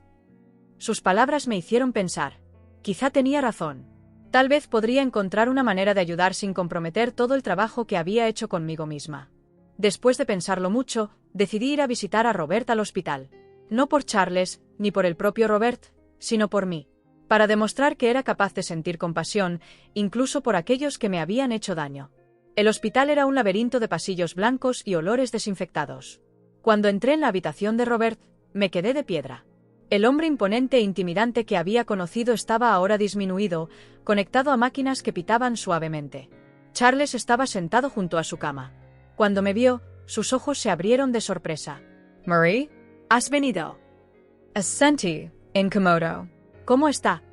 A: Sus palabras me hicieron pensar. Quizá tenía razón. Tal vez podría encontrar una manera de ayudar sin comprometer todo el trabajo que había hecho conmigo misma. Después de pensarlo mucho, decidí ir a visitar a Robert al hospital. No por Charles, ni por el propio Robert, sino por mí. Para demostrar que era capaz de sentir compasión, incluso por aquellos que me habían hecho daño. El hospital era un laberinto de pasillos blancos y olores desinfectados. Cuando entré en la habitación de Robert, me quedé de piedra. El hombre imponente e intimidante que había conocido estaba ahora disminuido, conectado a máquinas que pitaban suavemente. Charles estaba sentado junto a su cama. Cuando me vio, sus ojos se abrieron de sorpresa. «Marie, ¿has venido?» «Asentí, incómodo. ¿Cómo está?»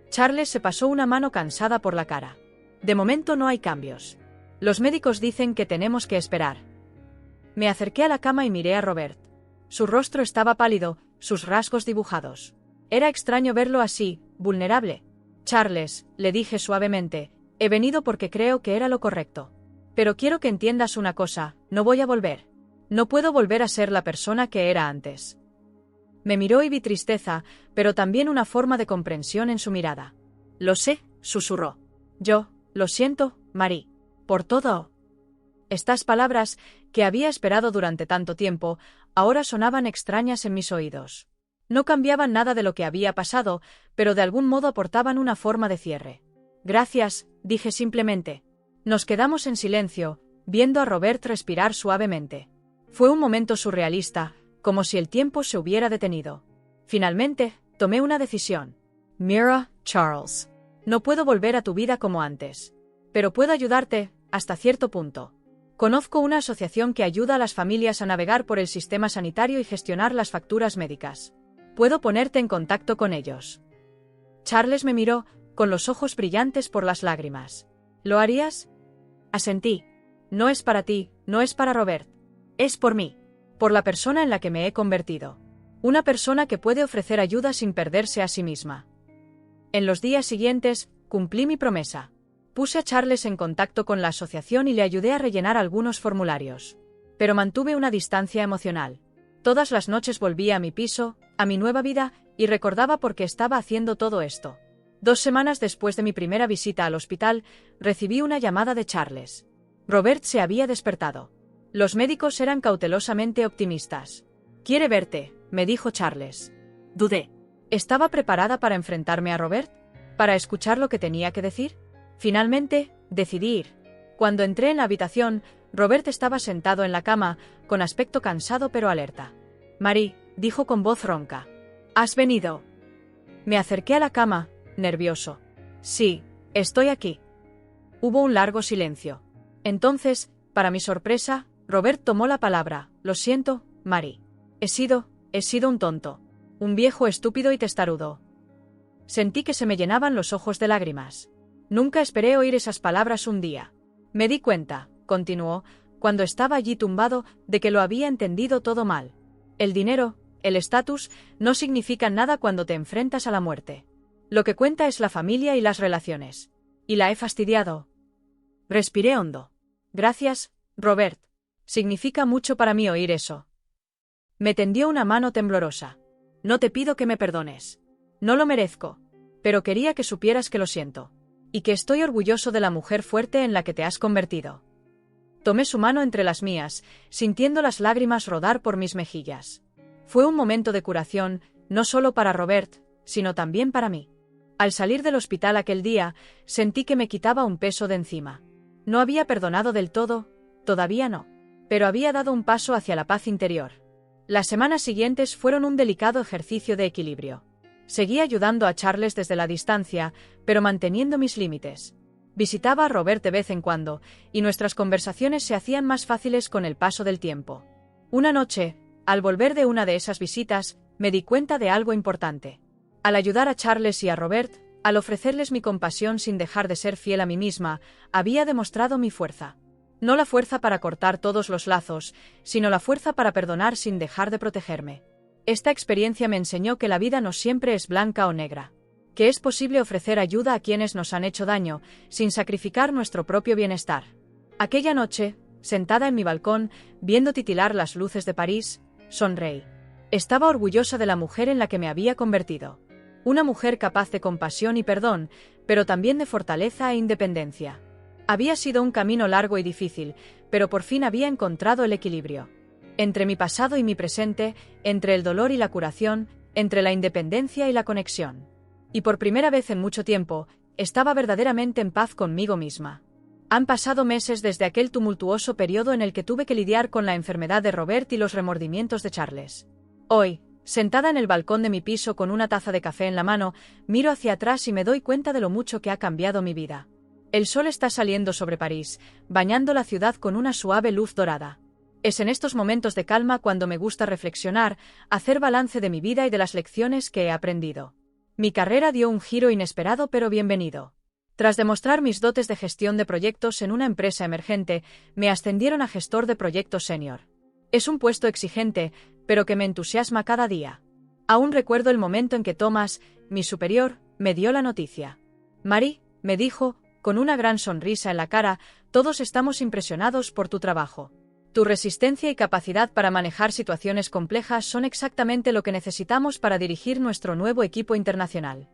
A: Charles se pasó una mano cansada por la cara. «De momento no hay cambios. Los médicos dicen que tenemos que esperar». Me acerqué a la cama y miré a Robert. Su rostro estaba pálido, sus rasgos dibujados. Era extraño verlo así, vulnerable. «Charles», le dije suavemente, «he venido porque creo que era lo correcto. Pero quiero que entiendas una cosa, no voy a volver. No puedo volver a ser la persona que era antes». Me miró y vi tristeza, pero también una forma de comprensión en su mirada. «Lo sé», susurró. «Yo, lo siento, Marie. Por todo». Estas palabras, que había esperado durante tanto tiempo, ahora sonaban extrañas en mis oídos. No cambiaban nada de lo que había pasado, pero de algún modo aportaban una forma de cierre. «Gracias», dije simplemente. Nos quedamos en silencio, viendo a Robert respirar suavemente. Fue un momento surrealista, como si el tiempo se hubiera detenido. Finalmente, tomé una decisión. «Mira, Charles. No puedo volver a tu vida como antes. Pero puedo ayudarte, hasta cierto punto. Conozco una asociación que ayuda a las familias a navegar por el sistema sanitario y gestionar las facturas médicas. Puedo ponerte en contacto con ellos». Charles me miró, con los ojos brillantes por las lágrimas. «¿Lo harías?» Asentí. «No es para ti, no es para Robert. Es por mí. Por la persona en la que me he convertido. Una persona que puede ofrecer ayuda sin perderse a sí misma». En los días siguientes, cumplí mi promesa. Puse a Charles en contacto con la asociación y le ayudé a rellenar algunos formularios. Pero mantuve una distancia emocional. Todas las noches volvía a mi piso, a mi nueva vida, y recordaba por qué estaba haciendo todo esto. 2 semanas después de mi primera visita al hospital, recibí una llamada de Charles. Robert se había despertado. Los médicos eran cautelosamente optimistas. «Quiere verte», me dijo Charles. Dudé. ¿Estaba preparada para enfrentarme a Robert? ¿Para escuchar lo que tenía que decir? Finalmente, decidí ir. Cuando entré en la habitación, Robert estaba sentado en la cama, con aspecto cansado pero alerta. «Marie», dijo con voz ronca. «¿Has venido?» Me acerqué a la cama, nervioso. «Sí, estoy aquí». Hubo un largo silencio. Entonces, para mi sorpresa, Robert tomó la palabra. Lo siento, Mary. He sido un tonto. Un viejo estúpido y testarudo. Sentí que se me llenaban los ojos de lágrimas. Nunca esperé oír esas palabras un día. Me di cuenta, continuó, cuando estaba allí tumbado, de que lo había entendido todo mal. El dinero, el estatus, no significan nada cuando te enfrentas a la muerte. Lo que cuenta es la familia y las relaciones. Y la he fastidiado. Respiré hondo. Gracias, Robert. Significa mucho para mí oír eso. Me tendió una mano temblorosa. No te pido que me perdones. No lo merezco. Pero quería que supieras que lo siento. Y que estoy orgulloso de la mujer fuerte en la que te has convertido. Tomé su mano entre las mías, sintiendo las lágrimas rodar por mis mejillas. Fue un momento de curación, no solo para Robert, sino también para mí. Al salir del hospital aquel día, sentí que me quitaba un peso de encima. No había perdonado del todo, todavía no. Pero había dado un paso hacia la paz interior. Las semanas siguientes fueron un delicado ejercicio de equilibrio. Seguí ayudando a Charles desde la distancia, pero manteniendo mis límites. Visitaba a Robert de vez en cuando, y nuestras conversaciones se hacían más fáciles con el paso del tiempo. Una noche, al volver de una de esas visitas, me di cuenta de algo importante. Al ayudar a Charles y a Robert, al ofrecerles mi compasión sin dejar de ser fiel a mí misma, había demostrado mi fuerza. No la fuerza para cortar todos los lazos, sino la fuerza para perdonar sin dejar de protegerme. Esta experiencia me enseñó que la vida no siempre es blanca o negra. Que es posible ofrecer ayuda a quienes nos han hecho daño, sin sacrificar nuestro propio bienestar. Aquella noche, sentada en mi balcón, viendo titilar las luces de París, sonreí. Estaba orgullosa de la mujer en la que me había convertido. Una mujer capaz de compasión y perdón, pero también de fortaleza e independencia. Había sido un camino largo y difícil, pero por fin había encontrado el equilibrio. Entre mi pasado y mi presente, entre el dolor y la curación, entre la independencia y la conexión. Y por primera vez en mucho tiempo, estaba verdaderamente en paz conmigo misma. Han pasado meses desde aquel tumultuoso periodo en el que tuve que lidiar con la enfermedad de Robert y los remordimientos de Charles. Hoy, sentada en el balcón de mi piso con una taza de café en la mano, miro hacia atrás y me doy cuenta de lo mucho que ha cambiado mi vida. El sol está saliendo sobre París, bañando la ciudad con una suave luz dorada. Es en estos momentos de calma cuando me gusta reflexionar, hacer balance de mi vida y de las lecciones que he aprendido. Mi carrera dio un giro inesperado pero bienvenido. Tras demostrar mis dotes de gestión de proyectos en una empresa emergente, me ascendieron a gestor de proyectos senior. Es un puesto exigente, pero que me entusiasma cada día. Aún recuerdo el momento en que Thomas, mi superior, me dio la noticia. Mary, me dijo, con una gran sonrisa en la cara, todos estamos impresionados por tu trabajo. Tu resistencia y capacidad para manejar situaciones complejas son exactamente lo que necesitamos para dirigir nuestro nuevo equipo internacional.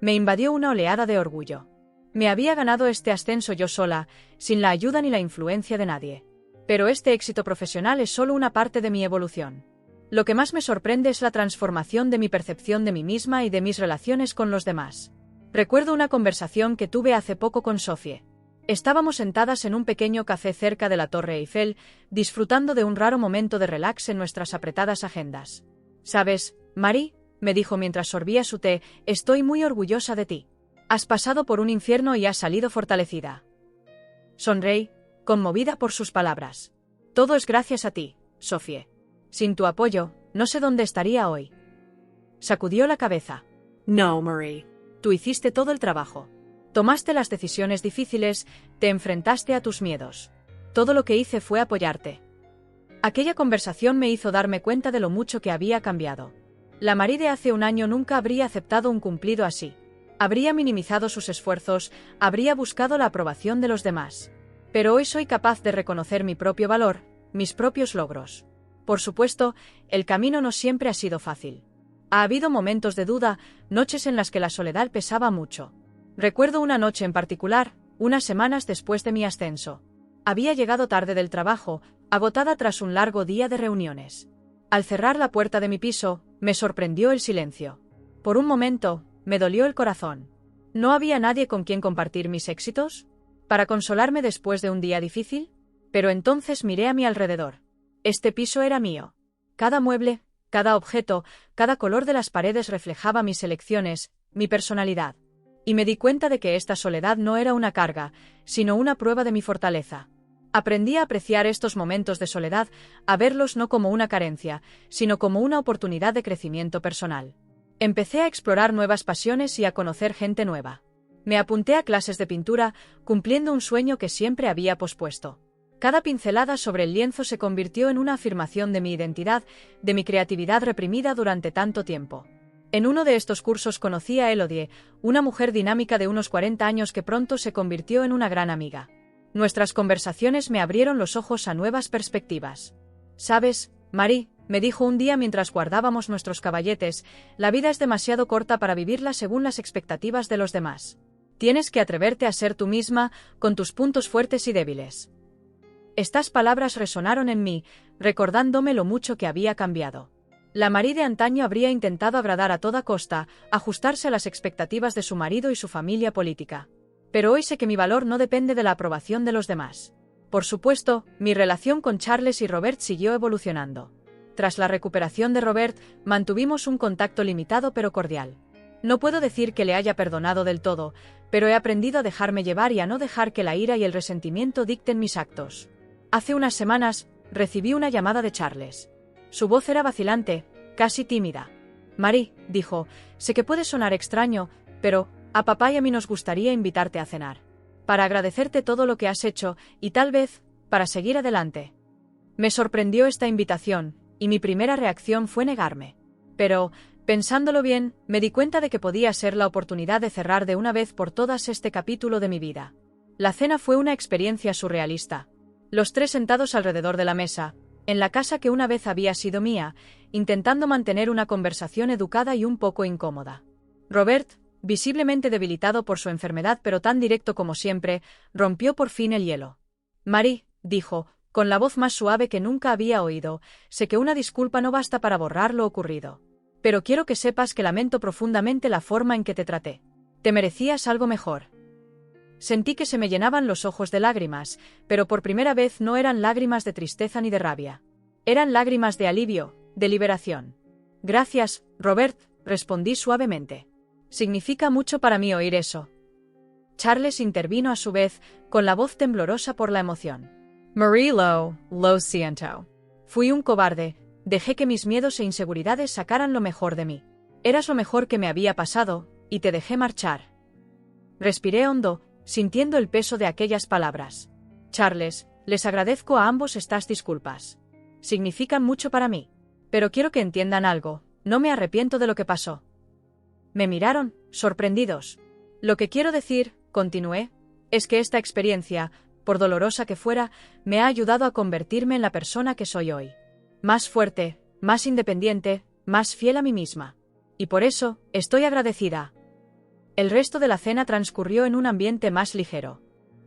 A: Me invadió una oleada de orgullo. Me había ganado este ascenso yo sola, sin la ayuda ni la influencia de nadie. Pero este éxito profesional es solo una parte de mi evolución. Lo que más me sorprende es la transformación de mi percepción de mí misma y de mis relaciones con los demás. Recuerdo una conversación que tuve hace poco con Sophie. Estábamos sentadas en un pequeño café cerca de la Torre Eiffel, disfrutando de un raro momento de relax en nuestras apretadas agendas. ¿Sabes, Mary?, me dijo mientras sorbía su té, estoy muy orgullosa de ti. Has pasado por un infierno y has salido fortalecida. Sonreí, conmovida por sus palabras. Todo es gracias a ti, Sophie. Sin tu apoyo, no sé dónde estaría hoy. Sacudió la cabeza.
B: No, Marie.
A: Tú hiciste todo el trabajo. Tomaste las decisiones difíciles, te enfrentaste a tus miedos. Todo lo que hice fue apoyarte. Aquella conversación me hizo darme cuenta de lo mucho que había cambiado. La Marie de hace un año nunca habría aceptado un cumplido así. Habría minimizado sus esfuerzos, habría buscado la aprobación de los demás. Pero hoy soy capaz de reconocer mi propio valor, mis propios logros. Por supuesto, el camino no siempre ha sido fácil. Ha habido momentos de duda, noches en las que la soledad pesaba mucho. Recuerdo una noche en particular, unas semanas después de mi ascenso. Había llegado tarde del trabajo, agotada tras un largo día de reuniones. Al cerrar la puerta de mi piso, me sorprendió el silencio. Por un momento, me dolió el corazón. ¿No había nadie con quien compartir mis éxitos? ¿Para consolarme después de un día difícil? Pero entonces miré a mi alrededor. Este piso era mío. Cada mueble, cada objeto, cada color de las paredes reflejaba mis elecciones, mi personalidad. Y me di cuenta de que esta soledad no era una carga, sino una prueba de mi fortaleza. Aprendí a apreciar estos momentos de soledad, a verlos no como una carencia, sino como una oportunidad de crecimiento personal. Empecé a explorar nuevas pasiones y a conocer gente nueva. Me apunté a clases de pintura, cumpliendo un sueño que siempre había pospuesto. Cada pincelada sobre el lienzo se convirtió en una afirmación de mi identidad, de mi creatividad reprimida durante tanto tiempo. En uno de estos cursos conocí a Elodie, una mujer dinámica de unos 40 años que pronto se convirtió en una gran amiga. Nuestras conversaciones me abrieron los ojos a nuevas perspectivas. «¿Sabes, Marie?», me dijo un día mientras guardábamos nuestros caballetes, «la vida es demasiado corta para vivirla según las expectativas de los demás. Tienes que atreverte a ser tú misma, con tus puntos fuertes y débiles». Estas palabras resonaron en mí, recordándome lo mucho que había cambiado. La Marie de antaño habría intentado agradar a toda costa, ajustarse a las expectativas de su marido y su familia política. Pero hoy sé que mi valor no depende de la aprobación de los demás. Por supuesto, mi relación con Charles y Robert siguió evolucionando. Tras la recuperación de Robert, mantuvimos un contacto limitado pero cordial. No puedo decir que le haya perdonado del todo, pero he aprendido a dejarme llevar y a no dejar que la ira y el resentimiento dicten mis actos. Hace unas semanas, recibí una llamada de Charles. Su voz era vacilante, casi tímida. «Marie», dijo, «sé que puede sonar extraño, pero a papá y a mí nos gustaría invitarte a cenar. Para agradecerte todo lo que has hecho y tal vez, para seguir adelante». Me sorprendió esta invitación, y mi primera reacción fue negarme. Pero, pensándolo bien, me di cuenta de que podía ser la oportunidad de cerrar de una vez por todas este capítulo de mi vida. La cena fue una experiencia surrealista. Los tres sentados alrededor de la mesa, en la casa que una vez había sido mía, intentando mantener una conversación educada y un poco incómoda. Robert, visiblemente debilitado por su enfermedad pero tan directo como siempre, rompió por fin el hielo. «Marie», dijo, con la voz más suave que nunca había oído, «sé que una disculpa no basta para borrar lo ocurrido. Pero quiero que sepas que lamento profundamente la forma en que te traté. Te merecías algo mejor». Sentí que se me llenaban los ojos de lágrimas, pero por primera vez no eran lágrimas de tristeza ni de rabia. Eran lágrimas de alivio, de liberación. «Gracias, Robert», respondí suavemente. «Significa mucho para mí oír eso». Charles intervino a su vez, con la voz temblorosa por la emoción. «Marie, lo siento. Fui un cobarde, dejé que mis miedos e inseguridades sacaran lo mejor de mí. Eras lo mejor que me había pasado, y te dejé marchar». Respiré hondo, sintiendo el peso de aquellas palabras. «Charles, les agradezco a ambos estas disculpas. Significan mucho para mí. Pero quiero que entiendan algo, no me arrepiento de lo que pasó». Me miraron, sorprendidos. «Lo que quiero decir», continué, «es que esta experiencia, por dolorosa que fuera, me ha ayudado a convertirme en la persona que soy hoy. Más fuerte, más independiente, más fiel a mí misma. Y por eso, estoy agradecida». El resto de la cena transcurrió en un ambiente más ligero.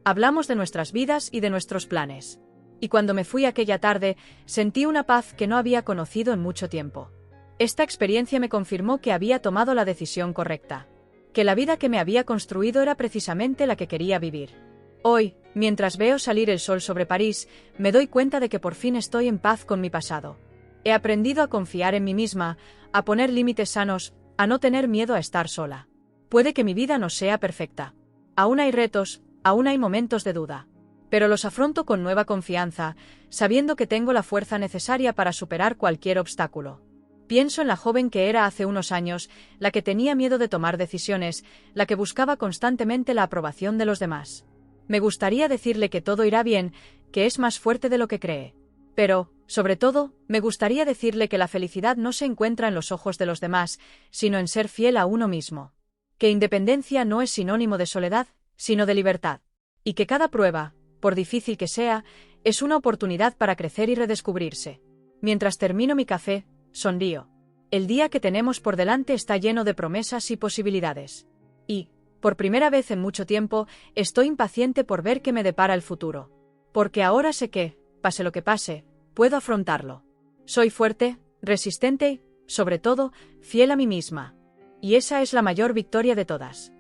A: Hablamos de nuestras vidas y de nuestros planes. Y cuando me fui aquella tarde, sentí una paz que no había conocido en mucho tiempo. Esta experiencia me confirmó que había tomado la decisión correcta. Que la vida que me había construido era precisamente la que quería vivir. Hoy, mientras veo salir el sol sobre París, me doy cuenta de que por fin estoy en paz con mi pasado. He aprendido a confiar en mí misma, a poner límites sanos, a no tener miedo a estar sola. Puede que mi vida no sea perfecta. Aún hay retos, aún hay momentos de duda. Pero los afronto con nueva confianza, sabiendo que tengo la fuerza necesaria para superar cualquier obstáculo. Pienso en la joven que era hace unos años, la que tenía miedo de tomar decisiones, la que buscaba constantemente la aprobación de los demás. Me gustaría decirle que todo irá bien, que es más fuerte de lo que cree. Pero, sobre todo, me gustaría decirle que la felicidad no se encuentra en los ojos de los demás, sino en ser fiel a uno mismo. Que independencia no es sinónimo de soledad, sino de libertad. Y que cada prueba, por difícil que sea, es una oportunidad para crecer y redescubrirse. Mientras termino mi café, sonrío. El día que tenemos por delante está lleno de promesas y posibilidades. Y, por primera vez en mucho tiempo, estoy impaciente por ver qué me depara el futuro. Porque ahora sé que, pase lo que pase, puedo afrontarlo. Soy fuerte, resistente y, sobre todo, fiel a mí misma. Y esa es la mayor victoria de todas.